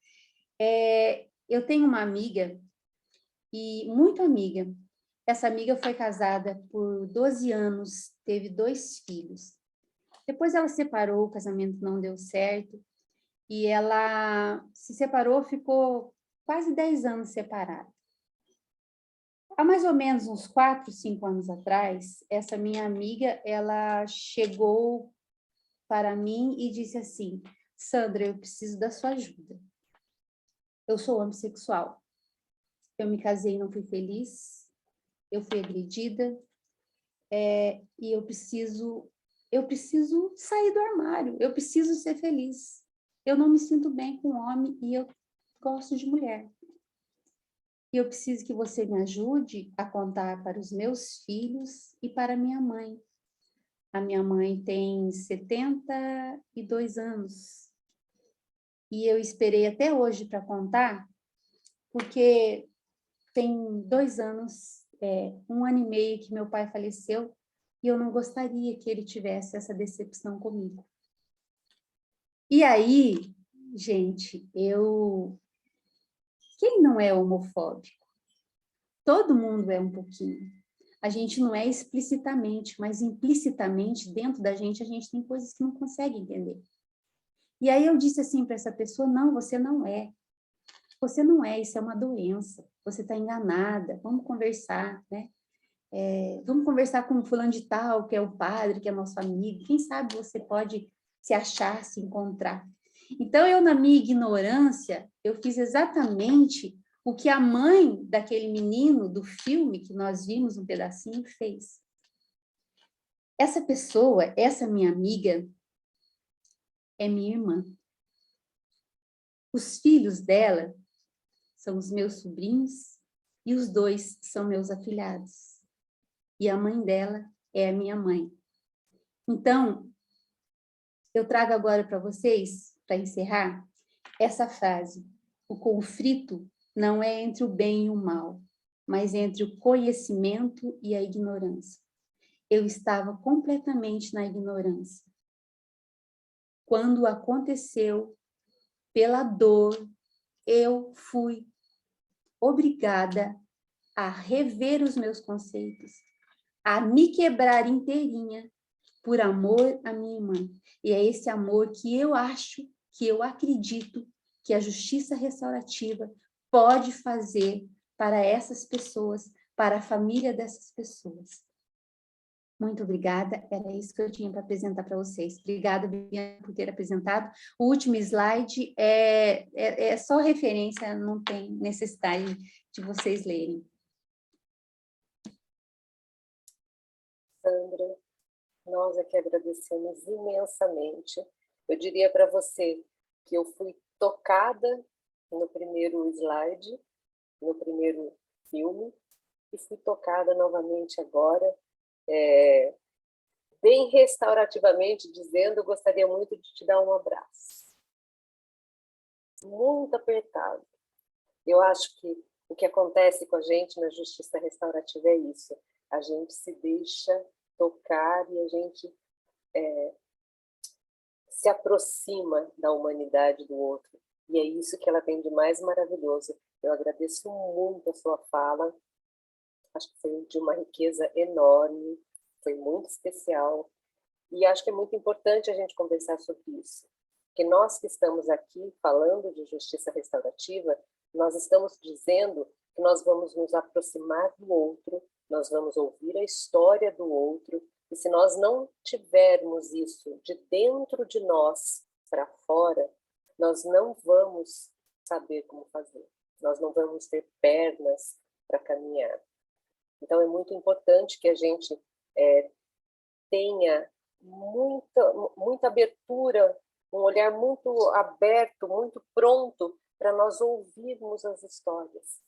Eu tenho uma amiga, e muito amiga. Essa amiga foi casada por 12 anos, teve 2 filhos. Depois ela separou, o casamento não deu certo, e ela se separou, ficou quase 10 anos separada. Há mais ou menos uns 4, 5 anos atrás, essa minha amiga, ela chegou para mim e disse assim: Sandra, eu preciso da sua ajuda. Eu sou homossexual. Eu me casei e não fui feliz, eu fui agredida, e eu preciso sair do armário, eu preciso ser feliz. Eu não me sinto bem com homem e eu gosto de mulher. E eu preciso que você me ajude a contar para os meus filhos e para a minha mãe. A minha mãe tem 72 anos. E eu esperei até hoje para contar, porque tem 2 anos, 1 ano e meio que meu pai faleceu, e eu não gostaria que ele tivesse essa decepção comigo. E aí, gente, quem não é homofóbico? Todo mundo é um pouquinho. A gente não é explicitamente, mas implicitamente, dentro da gente, a gente tem coisas que não consegue entender. E aí eu disse assim para essa pessoa: não, você não é. Você não é, isso é uma doença. Você está enganada, vamos conversar, né? Vamos conversar com o fulano de tal, que é o padre, que é nosso amigo. Quem sabe você pode se achar, se encontrar. Então, eu, na minha ignorância, eu fiz exatamente o que a mãe daquele menino do filme, que nós vimos um pedacinho, fez. Essa pessoa, essa minha amiga, é minha irmã. Os filhos dela são os meus sobrinhos e os 2 são meus afilhados. E a mãe dela é a minha mãe. Então, eu trago agora para vocês, para encerrar, essa frase: o conflito não é entre o bem e o mal, mas entre o conhecimento e a ignorância. Eu estava completamente na ignorância. Quando aconteceu, pela dor, eu fui obrigada a rever os meus conceitos, a me quebrar inteirinha por amor à minha irmã. E é esse amor que eu acho, que eu acredito que a justiça restaurativa pode fazer para essas pessoas, para a família dessas pessoas. Muito obrigada, era isso que eu tinha para apresentar para vocês. Obrigada, Viviane, por ter apresentado. O último slide é só referência, não tem necessidade de vocês lerem. Sandra, nós é que agradecemos imensamente. Eu diria para você que eu fui tocada no primeiro slide, no primeiro filme, e fui tocada novamente agora, bem restaurativamente, dizendo: eu gostaria muito de te dar um abraço. Muito apertado. Eu acho que o que acontece com a gente na justiça restaurativa é isso. A gente se deixa tocar e a gente se aproxima da humanidade do outro. E é isso que ela tem de mais maravilhoso. Eu agradeço muito a sua fala. Acho que foi de uma riqueza enorme, foi muito especial. E acho que é muito importante a gente conversar sobre isso. Porque nós que estamos aqui falando de justiça restaurativa, nós estamos dizendo que nós vamos nos aproximar do outro, nós vamos ouvir a história do outro, e se nós não tivermos isso de dentro de nós para fora, nós não vamos saber como fazer, nós não vamos ter pernas para caminhar. Então é muito importante que a gente tenha muita abertura, um olhar muito aberto, muito pronto para nós ouvirmos as histórias,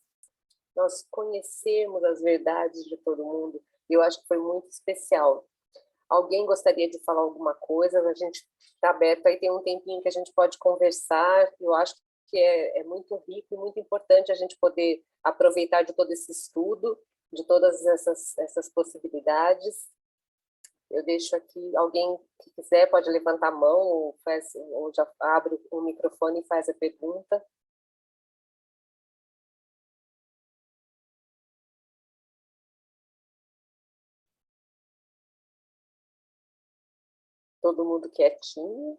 nós conhecermos as verdades de todo mundo. Eu acho que foi muito especial. Alguém gostaria de falar alguma coisa? A gente está aberto, aí tem um tempinho que a gente pode conversar. Eu acho que é muito rico e muito importante a gente poder aproveitar de todo esse estudo, de todas essas possibilidades. Eu deixo aqui, alguém que quiser pode levantar a mão ou já abre o microfone e faz a pergunta. Todo mundo quietinho.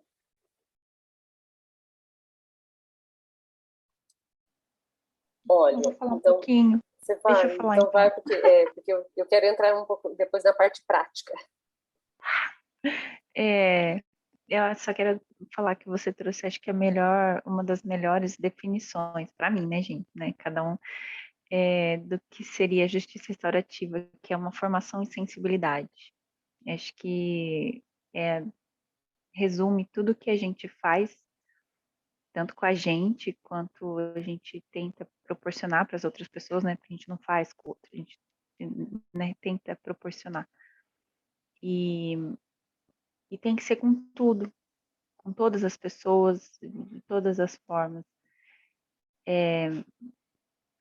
Olha, Eu vou falar então, um pouquinho. você Deixa vai, eu falar, então então. vai, porque eu quero entrar um pouco depois na parte prática. Eu só quero falar que você trouxe, acho que uma das melhores definições, para mim, né, gente, né, cada um, do que seria justiça restaurativa, que é uma formação em sensibilidade. Acho que resume tudo que a gente faz, tanto com a gente, quanto a gente tenta proporcionar para as outras pessoas, né, porque a gente não faz com o outro, a gente, né, tenta proporcionar. E tem que ser com tudo, com todas as pessoas, de todas as formas.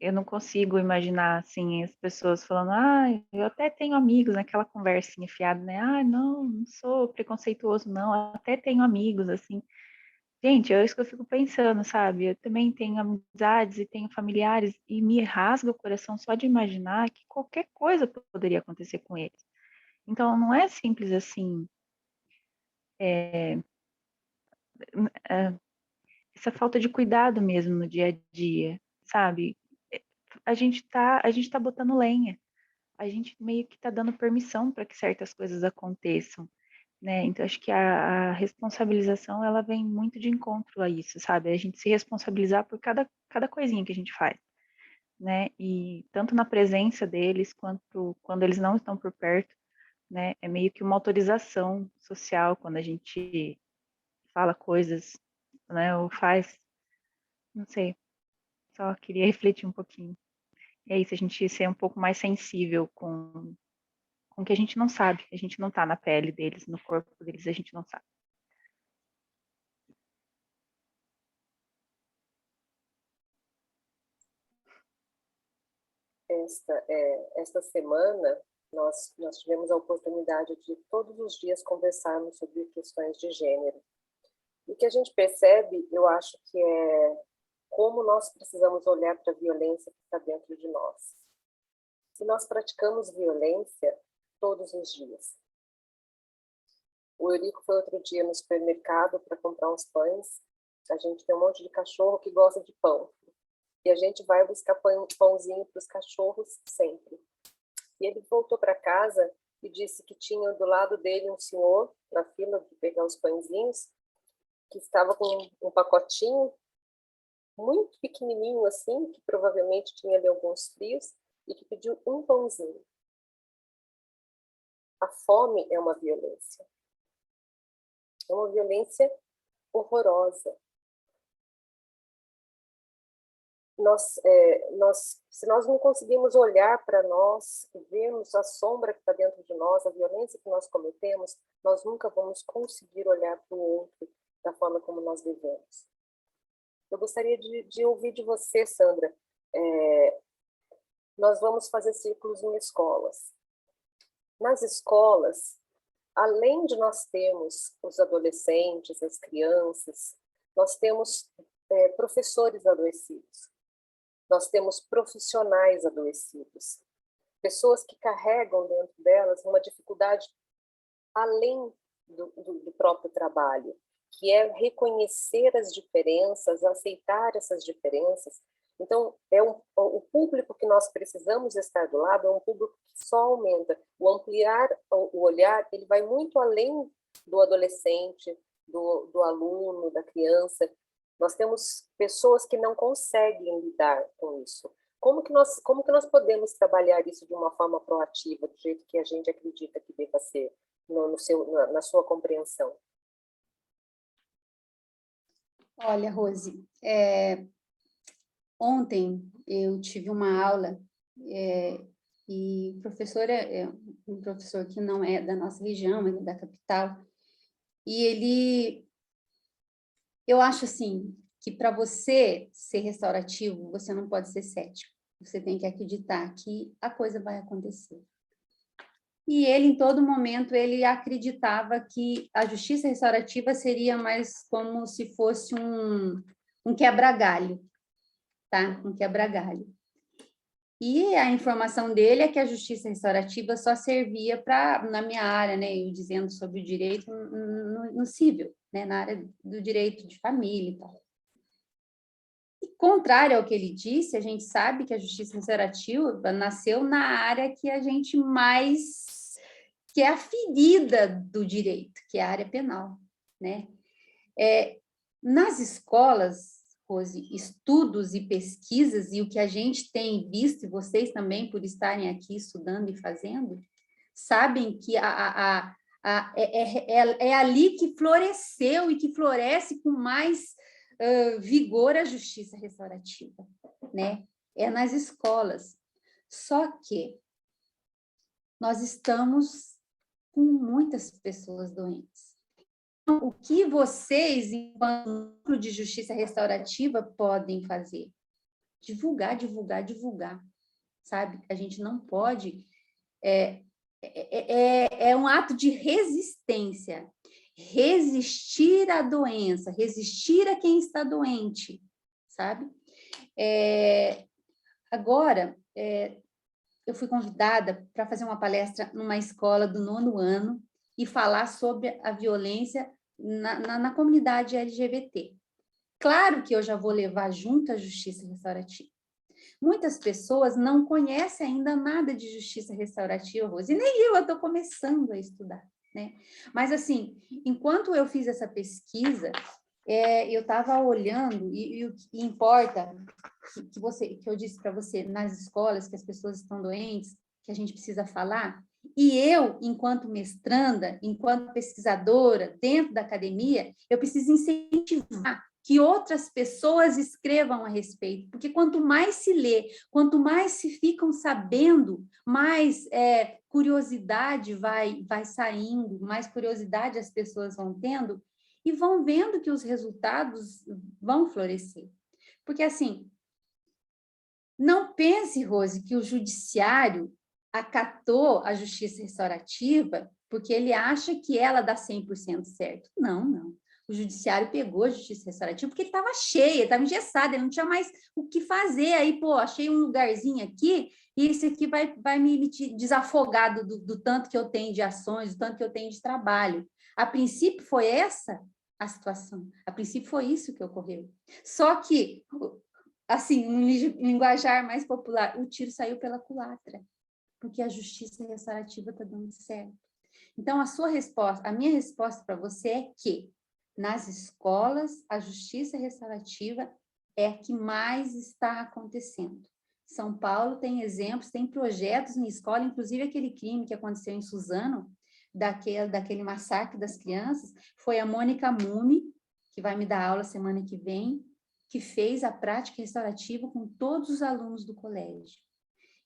Eu não consigo imaginar, assim, as pessoas falando: eu até tenho amigos, naquela conversa enfiada, né? Não sou preconceituoso, não, até tenho amigos, assim. Gente, é isso que eu fico pensando, sabe? Eu também tenho amizades e tenho familiares e me rasga o coração só de imaginar que qualquer coisa poderia acontecer com eles. Então, não é simples assim, essa falta de cuidado mesmo no dia a dia, sabe? A gente tá botando lenha, a gente meio que tá dando permissão para que certas coisas aconteçam, né? Então acho que a responsabilização ela vem muito de encontro a isso, sabe? A gente se responsabilizar por cada coisinha que a gente faz, né? E tanto na presença deles quanto quando eles não estão por perto, né? É meio que uma autorização social quando a gente fala coisas, né? Ou faz, não sei. Só queria refletir um pouquinho. É isso, a gente ser um pouco mais sensível com o que a gente não sabe. A gente não está na pele deles, no corpo deles, a gente não sabe. Esta semana, nós tivemos a oportunidade de todos os dias conversarmos sobre questões de gênero. E o que a gente percebe, eu acho que é como nós precisamos olhar para a violência que está dentro de nós. E nós praticamos violência todos os dias. O Eurico foi outro dia no supermercado para comprar uns pães. A gente tem um monte de cachorro que gosta de pão. E a gente vai buscar pãozinho para os cachorros sempre. E ele voltou para casa e disse que tinha do lado dele um senhor na fila de pegar os pãezinhos, que estava com um pacotinho muito pequenininho assim, que provavelmente tinha ali alguns frios, e que pediu um pãozinho. A fome é uma violência. É uma violência horrorosa. Se nós não conseguimos olhar para nós, vermos a sombra que está dentro de nós, a violência que nós cometemos, nós nunca vamos conseguir olhar para o outro da forma como nós devemos. Eu gostaria de ouvir de você, Sandra. Nós vamos fazer círculos em escolas. Nas escolas, além de nós termos os adolescentes, as crianças, nós temos professores adoecidos. Nós temos profissionais adoecidos, pessoas que carregam dentro delas uma dificuldade além do próprio trabalho, que é reconhecer as diferenças, aceitar essas diferenças. Então, o público que nós precisamos estar do lado é um público que só aumenta. O ampliar o olhar, ele vai muito além do adolescente, do aluno, da criança. Nós temos pessoas que não conseguem lidar com isso. Como que nós podemos trabalhar isso de uma forma proativa, do jeito que a gente acredita que deva ser, na sua compreensão? Olha, Rose, ontem eu tive uma aula e o professor é um professor que não é da nossa região, ele é da capital, e eu acho assim, que para você ser restaurativo, você não pode ser cético. Você tem que acreditar que a coisa vai acontecer. E ele, em todo momento, ele acreditava que a justiça restaurativa seria mais como se fosse um quebra-galho, tá? Um quebra-galho. E a informação dele é que a justiça restaurativa só servia na minha área, né, eu dizendo sobre o direito no civil, né, na área do direito de família e tal. E contrário ao que ele disse, a gente sabe que a justiça restaurativa nasceu na área que a gente mais, que é a ferida do direito, que é a área penal, né? Nas escolas, Rose, estudos e pesquisas, e o que a gente tem visto, e vocês também, por estarem aqui estudando e fazendo, sabem que é ali que floresceu e que floresce com mais vigor a justiça restaurativa, né? É nas escolas. Só que nós estamos com muitas pessoas doentes. O que vocês, enquanto núcleo de justiça restaurativa, podem fazer? Divulgar, divulgar, divulgar, sabe? A gente não pode... É um ato de resistência. Resistir à doença, resistir a quem está doente, sabe? Agora, eu fui convidada para fazer uma palestra numa escola do 9º ano e falar sobre a violência na comunidade LGBT. Claro que eu já vou levar junto a justiça restaurativa. Muitas pessoas não conhecem ainda nada de justiça restaurativa, Rose, e nem eu estou começando a estudar, né? Mas, assim, enquanto eu fiz essa pesquisa, eu estava olhando, e o que importa, que eu disse para você, nas escolas, que as pessoas estão doentes, que a gente precisa falar, e eu, enquanto mestranda, enquanto pesquisadora, dentro da academia, eu preciso incentivar que outras pessoas escrevam a respeito, porque quanto mais se lê, quanto mais se ficam sabendo, mais curiosidade vai saindo, mais curiosidade as pessoas vão tendo, e vão vendo que os resultados vão florescer. Porque, assim, não pense, Rose, que o judiciário acatou a justiça restaurativa porque ele acha que ela dá 100% certo. Não, não. O judiciário pegou a justiça restaurativa porque ele estava cheio, estava engessado, ele não tinha mais o que fazer. Aí, pô, achei um lugarzinho aqui e isso aqui vai me desafogar do tanto que eu tenho de ações, do tanto que eu tenho de trabalho. A princípio, foi essa a situação. A princípio, foi isso que ocorreu. Só que, assim, um linguajar mais popular, o tiro saiu pela culatra. porque a justiça restaurativa está dando certo. Então, a minha resposta para você é que, nas escolas, a justiça restaurativa é a que mais está acontecendo. São Paulo tem exemplos, tem projetos em escola, inclusive aquele crime que aconteceu em Suzano, daquele massacre das crianças, foi a Mônica Mumi, que vai me dar aula semana que vem, que fez a prática restaurativa com todos os alunos do colégio.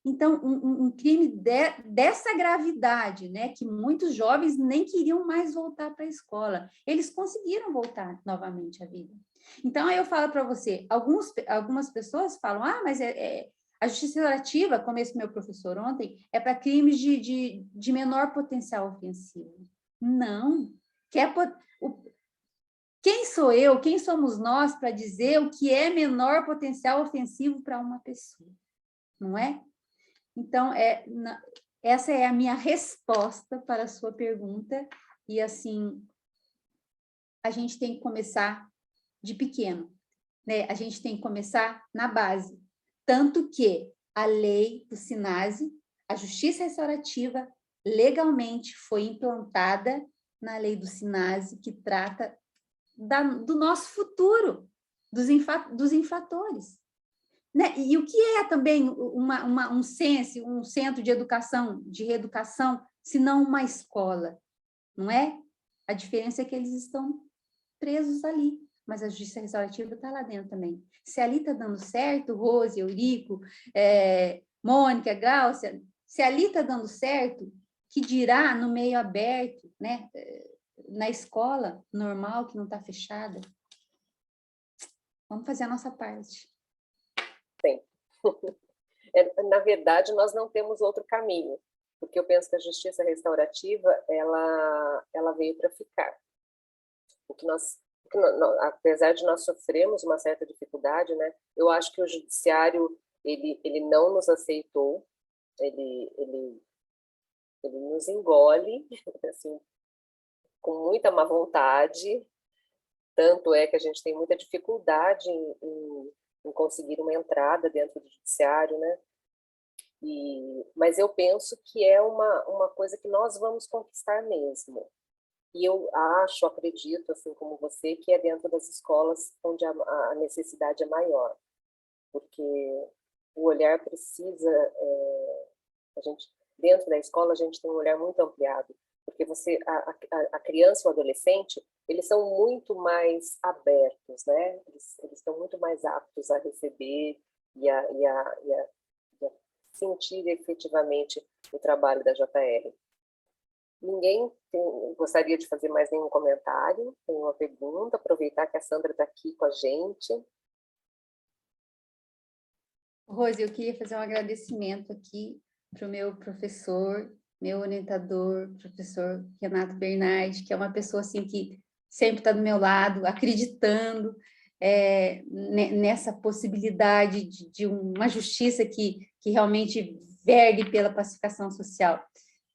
Então, um crime dessa gravidade, né, que muitos jovens nem queriam mais voltar para a escola, eles conseguiram voltar novamente à vida. Então, aí eu falo para você, algumas pessoas falam, mas a justiça restaurativa, como esse meu professor ontem, é para crimes de menor potencial ofensivo. Não. Quem sou eu, quem somos nós para dizer o que é menor potencial ofensivo para uma pessoa? Não é? Então, essa é a minha resposta para a sua pergunta. E, assim, a gente tem que começar de pequeno, né? A gente tem que começar na base. Tanto que a lei do SINASE, a justiça restaurativa, legalmente foi implantada na lei do SINASE, que trata do nosso futuro, dos infratores. Né? E o que é também um centro de educação, de reeducação, se não uma escola, não é? A diferença é que eles estão presos ali, mas a justiça restaurativa está lá dentro também. Se ali está dando certo, Rose, Eurico, Mônica, Gáucia, se ali está dando certo, que dirá no meio aberto, né? Na escola normal, que não está fechada? Vamos fazer a nossa parte. Sim. Na verdade, nós não temos outro caminho, porque eu penso que a justiça restaurativa, ela veio para ficar. Apesar de nós sofrermos uma certa dificuldade, né, eu acho que o judiciário, ele não nos aceitou, ele nos engole, assim, com muita má vontade, tanto é que a gente tem muita dificuldade em conseguir uma entrada dentro do judiciário, né? Mas eu penso que é uma coisa que nós vamos conquistar mesmo. E eu acredito, assim como você, que é dentro das escolas onde a necessidade é maior. Porque o olhar precisa... dentro da escola, a gente tem um olhar muito ampliado. Porque a criança e o adolescente, eles são muito mais abertos, né? Eles estão muito mais aptos a receber e a sentir efetivamente o trabalho da JR. Ninguém gostaria de fazer mais nenhum comentário, tem uma pergunta, aproveitar que a Sandra está aqui com a gente. Rose, eu queria fazer um agradecimento aqui para o meu professor, meu orientador, professor Renato Bernardi, que é uma pessoa assim que sempre está do meu lado, acreditando nessa possibilidade de uma justiça que realmente vergue pela pacificação social.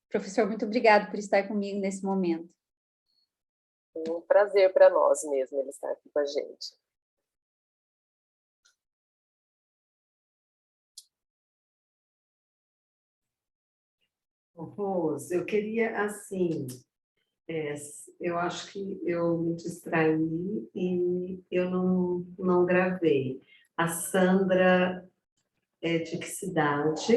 Professor, muito obrigado por estar comigo nesse momento. É um prazer para nós mesmo ele estar aqui com a gente. Rose, eu queria, assim, eu acho que eu me distraí e eu não gravei. A Sandra é de que cidade?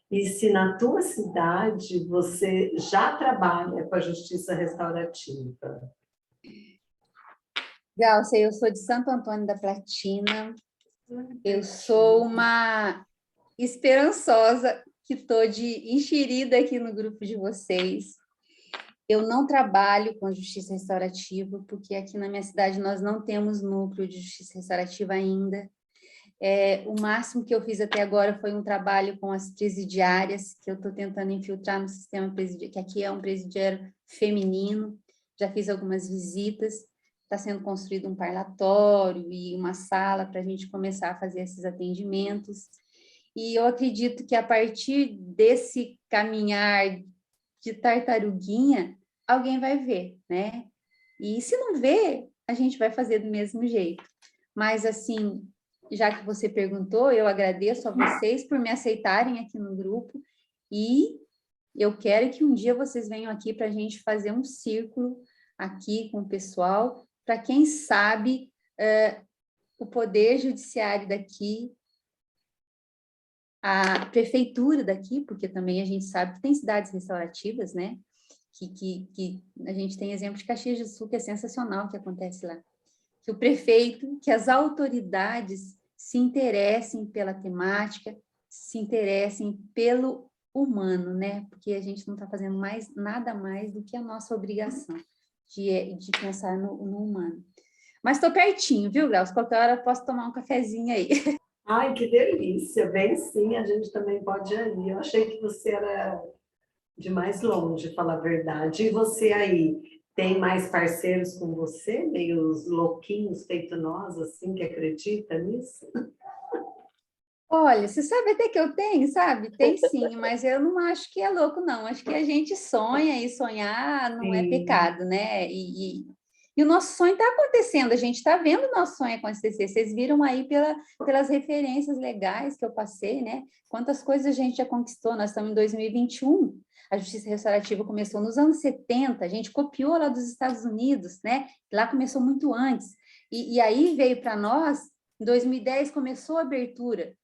E se na tua cidade você já trabalha com a justiça restaurativa? Gáucia, eu sou de Santo Antônio da Platina. Eu sou uma esperançosa que estou enxerida aqui no grupo de vocês. Eu não trabalho com justiça restaurativa, porque aqui na minha cidade nós não temos núcleo de justiça restaurativa ainda. O máximo que eu fiz até agora foi um trabalho com as presidiárias, que eu estou tentando infiltrar no sistema presidiário, que aqui é um presidiário feminino. Já fiz algumas visitas, está sendo construído um parlatório e uma sala para a gente começar a fazer esses atendimentos. E eu acredito que a partir desse caminhar de tartaruguinha, alguém vai ver, né? E se não ver, a gente vai fazer do mesmo jeito. Mas, assim, já que você perguntou, eu agradeço a vocês por me aceitarem aqui no grupo E eu quero que um dia vocês venham aqui para a gente fazer um círculo aqui com o pessoal, para quem sabe o poder judiciário daqui, a prefeitura daqui, porque também a gente sabe que tem cidades restaurativas, né? Que a gente tem exemplo de Caxias do Sul, que é sensacional o que acontece lá. Que o prefeito, que as autoridades se interessem pela temática, se interessem pelo humano, né? Porque a gente não está fazendo nada mais do que a nossa obrigação de pensar no humano. Mas estou pertinho, viu, Glaucio? Qualquer hora eu posso tomar um cafezinho aí. Ai, que delícia! Bem sim, a gente também pode ir ali. Eu achei que você era de mais longe, falar a verdade. E você aí, tem mais parceiros com você? Meio os louquinhos feito nós, assim, que acredita nisso? Olha, você sabe até que eu tenho, sabe? Tem sim, mas eu não acho que é louco, não. Acho que a gente sonha e sonhar não é pecado, né? E o nosso sonho está acontecendo, a gente está vendo o nosso sonho acontecer. Vocês viram aí pelas referências legais que eu passei, né? Quantas coisas a gente já conquistou. Nós estamos em 2021, a justiça restaurativa começou nos anos 70, a gente copiou lá dos Estados Unidos, né? Lá começou muito antes. E aí veio para nós, em 2010 começou a abertura.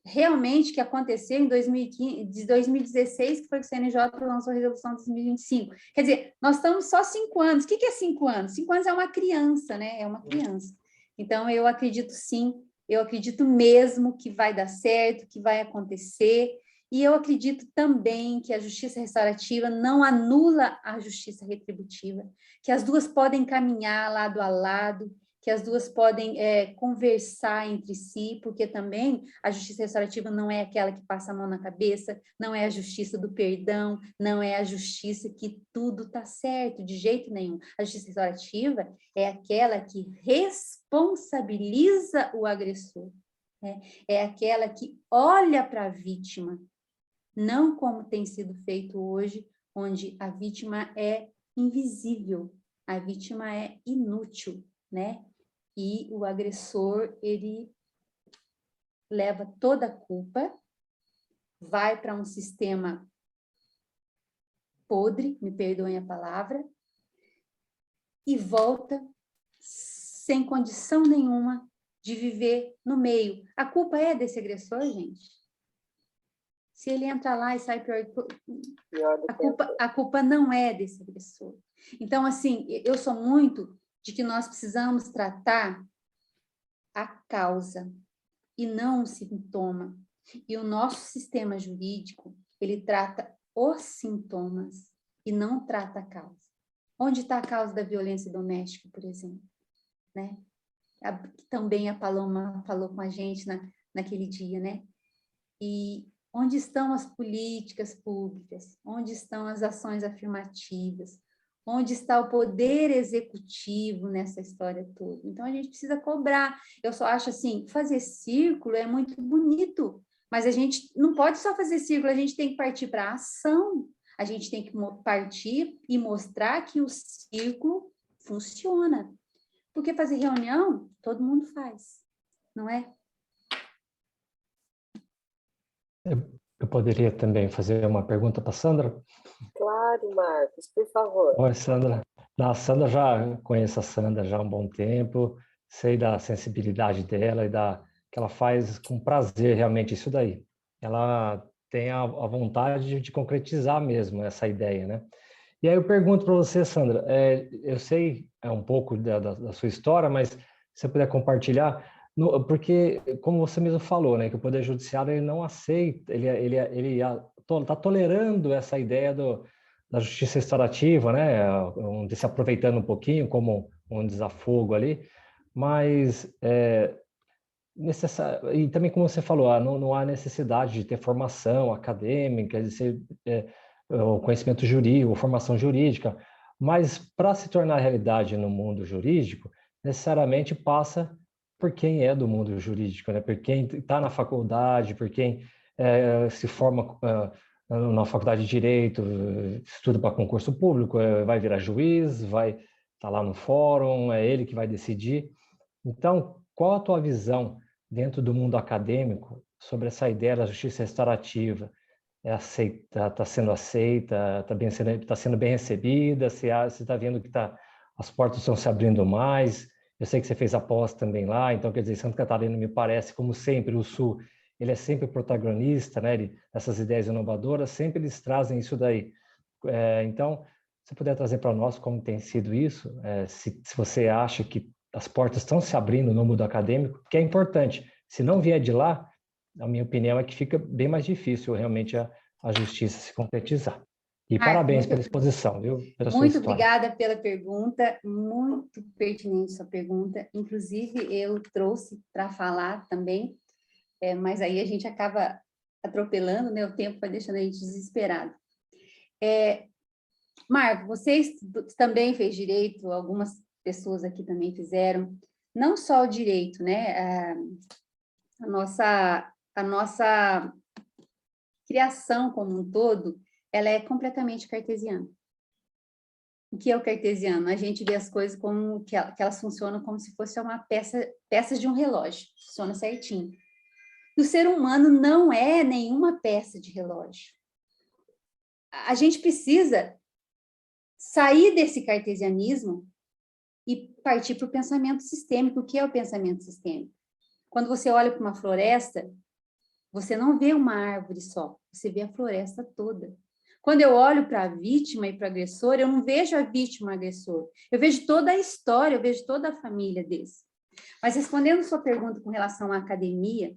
Realmente que aconteceu em 2015, de 2016, que foi que o CNJ lançou a resolução de 2025. Quer dizer, nós estamos só 5 anos. O que é 5 anos? 5 anos é uma criança, né? É uma criança. Então, eu acredito sim, eu acredito mesmo que vai dar certo, que vai acontecer, e eu acredito também que a justiça restaurativa não anula a justiça retributiva, que as duas podem caminhar lado a lado, que as duas podem conversar entre si, porque também a justiça restaurativa não é aquela que passa a mão na cabeça, não é a justiça do perdão, não é a justiça que tudo está certo, de jeito nenhum. A justiça restaurativa é aquela que responsabiliza o agressor, né? É aquela que olha para a vítima, não como tem sido feito hoje, onde a vítima é invisível, a vítima é inútil, né? E o agressor, ele leva toda a culpa, vai para um sistema podre, me perdoem a palavra, e volta sem condição nenhuma de viver no meio. A culpa é desse agressor, gente? Se ele entra lá e sai pior a culpa não é desse agressor. Então, assim, eu sou muito de que nós precisamos tratar a causa e não o sintoma. E o nosso sistema jurídico, ele trata os sintomas e não trata a causa. Onde está a causa da violência doméstica, por exemplo? Né? Também a Paloma falou com a gente naquele dia, né? E onde estão as políticas públicas? Onde estão as ações afirmativas? Onde está o poder executivo nessa história toda? Então, a gente precisa cobrar. Eu só acho assim, fazer círculo é muito bonito, mas a gente não pode só fazer círculo, a gente tem que partir para a ação. A gente tem que partir e mostrar que o círculo funciona. Porque fazer reunião, todo mundo faz, não é? Eu poderia também fazer uma pergunta para a Sandra? Claro, Marcos, por favor. Oi, Sandra. A Sandra, já conheço a Sandra já há um bom tempo, sei da sensibilidade dela e que ela faz com prazer realmente isso daí. Ela tem a vontade de concretizar mesmo essa ideia, né? E aí eu pergunto para você, Sandra, eu sei um pouco da sua história, mas se você puder compartilhar, porque, como você mesmo falou, né, que o Poder Judiciário ele não aceita, ele está tolerando essa ideia da justiça restaurativa, né, se aproveitando um pouquinho como um desafogo ali, mas necessário, e também como você falou, não há necessidade de ter formação acadêmica, de ser o conhecimento jurídico, formação jurídica, mas para se tornar realidade no mundo jurídico, necessariamente passa por quem é do mundo jurídico, né? Por quem está na faculdade, por quem se forma na faculdade de Direito, estuda para concurso público, vai virar juiz, vai estar lá no fórum, é ele que vai decidir. Então, qual a tua visão dentro do mundo acadêmico sobre essa ideia da justiça restaurativa? está sendo aceita, está sendo bem recebida, você está vendo que as portas estão se abrindo mais. Eu sei que você fez a pós também lá, então, quer dizer, Santa Catarina me parece, como sempre, o Sul, ele é sempre protagonista, né? Essas ideias inovadoras, sempre eles trazem isso daí. Então, se puder trazer para nós como tem sido isso, se você acha que as portas estão se abrindo no mundo acadêmico, que é importante. Se não vier de lá, a minha opinião é que fica bem mais difícil realmente a justiça se concretizar. E parabéns pela exposição, viu? Pela sua Muito história. obrigada pela pergunta, muito pertinente sua pergunta. Inclusive, eu trouxe para falar também, mas aí a gente acaba atropelando, né? O tempo vai deixando a gente desesperado. Marco, você também fez direito, algumas pessoas aqui também fizeram, não só o direito, né? A nossa criação como um todo, ela é completamente cartesiana. O que é o cartesiano? A gente vê as coisas como que elas funcionam como se fosse uma peças de um relógio, funciona certinho. E o ser humano não é nenhuma peça de relógio. A gente precisa sair desse cartesianismo e partir para o pensamento sistêmico. O que é o pensamento sistêmico? Quando você olha para uma floresta, você não vê uma árvore só, você vê a floresta toda. Quando eu olho para a vítima e para o agressor, eu não vejo a vítima e o agressor. Eu vejo toda a história, eu vejo toda a família desse. Mas respondendo sua pergunta com relação à academia,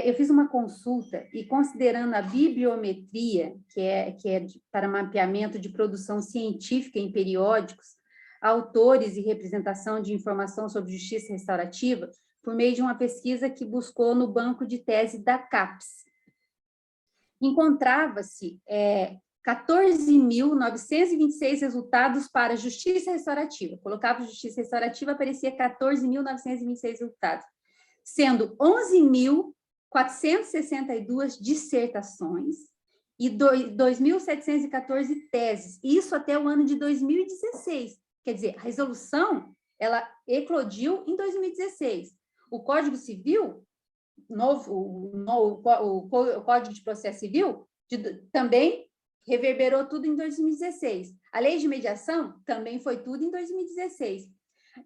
eu fiz uma consulta e considerando a bibliometria, que é para mapeamento de produção científica em periódicos, autores e representação de informação sobre justiça restaurativa, por meio de uma pesquisa que buscou no banco de tese da CAPES. Encontrava-se 14.926 resultados para justiça restaurativa. Colocava justiça restaurativa, aparecia 14.926 resultados, sendo 11.462 dissertações e 2.714 teses. Isso até o ano de 2016. Quer dizer, a resolução, ela eclodiu em 2016. O Código Civil, o Código de Processo Civil, também reverberou tudo em 2016. A Lei de Mediação também foi tudo em 2016.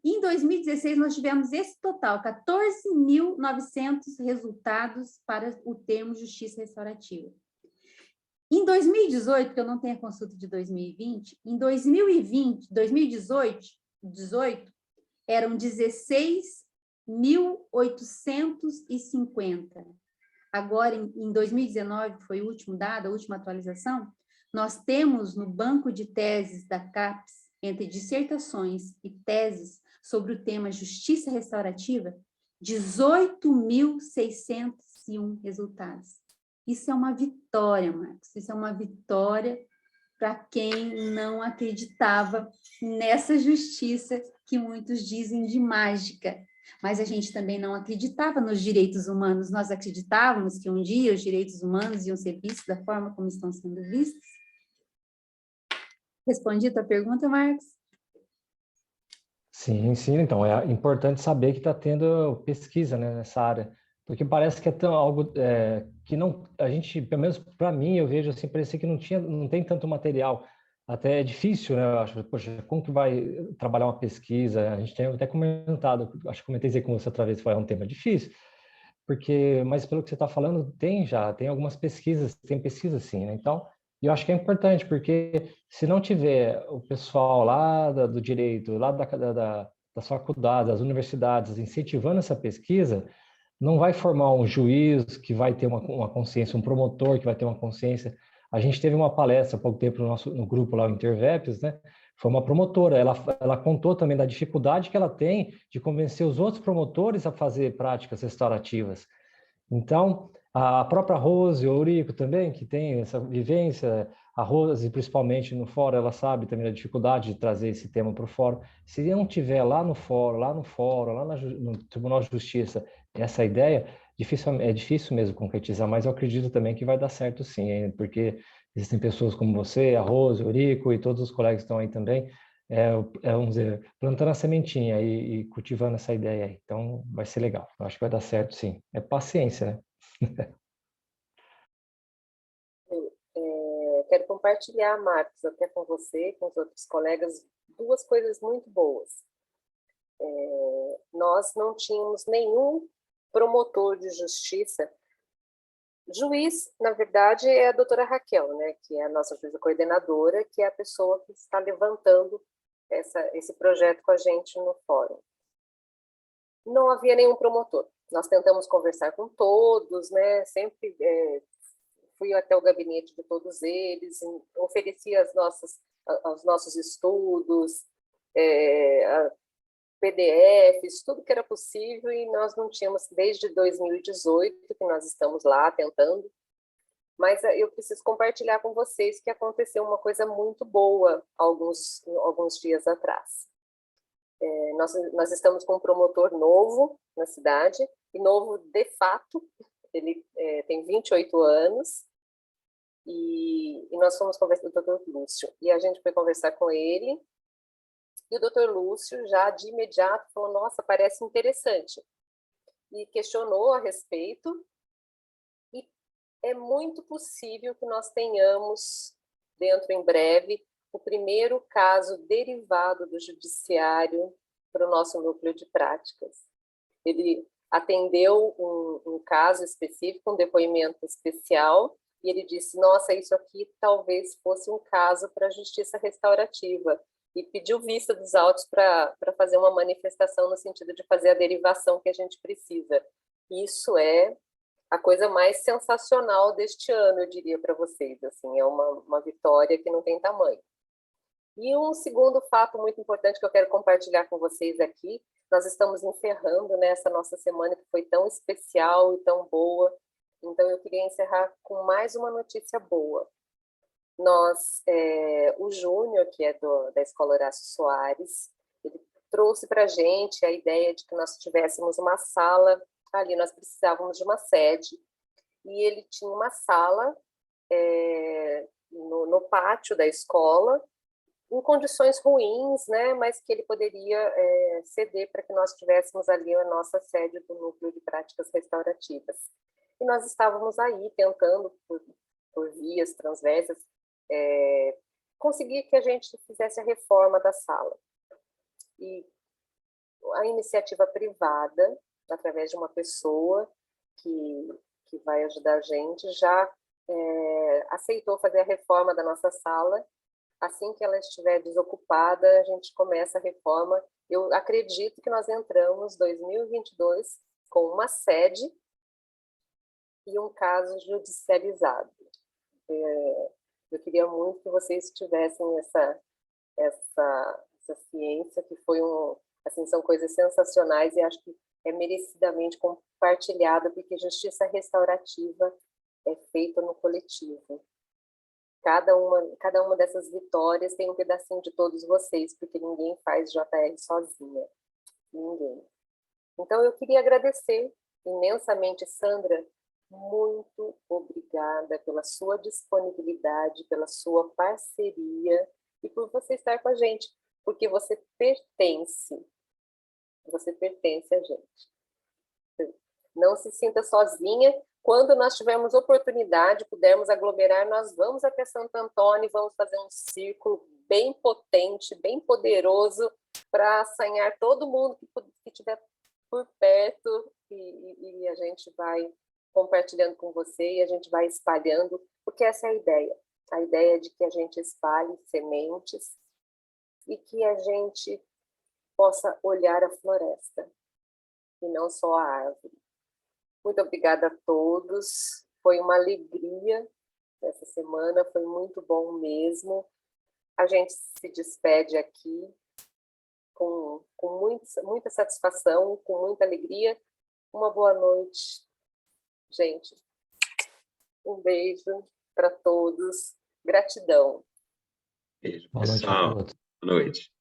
Em 2016, nós tivemos esse total, 14.900 resultados para o termo justiça restaurativa. Em 2018, que eu não tenho a consulta de 2020, em 2018, eram 16.850. Agora, em 2019, que foi o último dado, a última atualização, nós temos no banco de teses da CAPES, entre dissertações e teses sobre o tema justiça restaurativa, 18.601 resultados. Isso é uma vitória, Marcos, isso é uma vitória para quem não acreditava nessa justiça que muitos dizem de mágica. Mas a gente também não acreditava nos direitos humanos. Nós acreditávamos que um dia os direitos humanos iam ser vistos da forma como estão sendo vistos? Respondi a tua pergunta, Marcos? Sim, sim. Então, é importante saber que está tendo pesquisa, né, nessa área, porque parece que é algo que não, a gente, pelo menos para mim, eu vejo assim, parecia que não tem tanto material. Até é difícil, né? Eu acho, poxa, como que vai trabalhar uma pesquisa? A gente tem até comentado, acho que comentei com você outra vez, foi um tema difícil, mas pelo que você está falando, tem algumas pesquisas, tem pesquisa sim, né? Então, eu acho que é importante, porque se não tiver o pessoal lá do direito, lá das faculdades, das universidades, incentivando essa pesquisa, não vai formar um juiz que vai ter uma consciência, um promotor que vai ter uma consciência. A gente teve uma palestra há pouco tempo no grupo lá, o Interveps, né? Foi uma promotora, ela contou também da dificuldade que ela tem de convencer os outros promotores a fazer práticas restaurativas. Então, a própria Rose, o Eurico também, que tem essa vivência, a Rose, principalmente no fórum, ela sabe também da dificuldade de trazer esse tema para o fórum. Se não tiver lá no fórum, lá no Tribunal de Justiça, essa ideia, é difícil mesmo concretizar, mas eu acredito também que vai dar certo sim, porque existem pessoas como você, a Rose, o Eurico e todos os colegas que estão aí também, vamos dizer, plantando a sementinha e cultivando essa ideia aí. Então, vai ser legal. Eu acho que vai dar certo sim. É paciência, né? compartilhar, Marcos, até com você, com os outros colegas, duas coisas muito boas. Nós não tínhamos nenhum promotor de justiça. Juiz, na verdade, é a doutora Raquel, né, que é a nossa juíza coordenadora, que é a pessoa que está levantando esse projeto com a gente no fórum. Não havia nenhum promotor. Nós tentamos conversar com todos, né, sempre fui até o gabinete de todos eles, ofereci os nossos estudos, PDFs, tudo que era possível, e nós não tínhamos, desde 2018, que nós estamos lá tentando, mas eu preciso compartilhar com vocês que aconteceu uma coisa muito boa alguns dias atrás. Nós estamos com um promotor novo na cidade, e novo de fato, ele tem 28 anos, e nós fomos conversar com o Dr. Lúcio, e a gente foi conversar com ele, e o Dr. Lúcio já de imediato falou, nossa, parece interessante, e questionou a respeito, e é muito possível que nós tenhamos, dentro em breve, o primeiro caso derivado do judiciário para o nosso núcleo de práticas. Ele atendeu um caso específico, um depoimento especial, e ele disse, nossa, isso aqui talvez fosse um caso para a justiça restaurativa, e pediu vista dos autos para fazer uma manifestação no sentido de fazer a derivação que a gente precisa. Isso é a coisa mais sensacional deste ano, eu diria para vocês, assim, é uma vitória que não tem tamanho. E um segundo fato muito importante que eu quero compartilhar com vocês aqui, nós estamos encerrando, né, essa nossa semana que foi tão especial e tão boa, então eu queria encerrar com mais uma notícia boa. O Júnior, que é da Escola Horácio Soares, ele trouxe para a gente a ideia de que nós tivéssemos uma sala, ali nós precisávamos de uma sede, e ele tinha uma sala no pátio da escola, em condições ruins, né, mas que ele poderia ceder para que nós tivéssemos ali a nossa sede do Núcleo de Práticas Restaurativas. E nós estávamos aí tentando, por vias transversas, conseguir que a gente fizesse a reforma da sala. E a iniciativa privada, através de uma pessoa que vai ajudar a gente, já aceitou fazer a reforma da nossa sala. Assim que ela estiver desocupada, a gente começa a reforma. Eu acredito que nós entramos em 2022 com uma sede e um caso judicializado. Eu queria muito que vocês tivessem essa ciência, que foi assim, são coisas sensacionais, e acho que é merecidamente compartilhada, porque justiça restaurativa é feita no coletivo. Cada uma dessas vitórias tem um pedacinho de todos vocês, porque ninguém faz JR sozinha. Ninguém. Então, eu queria agradecer imensamente, Sandra, muito obrigada pela sua disponibilidade, pela sua parceria e por você estar com a gente, porque você pertence a gente. Não se sinta sozinha. Quando nós tivermos oportunidade, pudermos aglomerar, nós vamos até Santo Antônio e vamos fazer um círculo bem potente, bem poderoso, para assanhar todo mundo que estiver por perto, e a gente vai compartilhando com você e a gente vai espalhando, porque essa é a ideia de que a gente espalhe sementes e que a gente possa olhar a floresta e não só a árvore. Muito obrigada a todos, foi uma alegria essa semana, foi muito bom mesmo. A gente se despede aqui com muita satisfação, com muita alegria. Uma boa noite, gente. Um beijo para todos, gratidão. Beijo, Boa noite a pessoal. todos. Boa noite.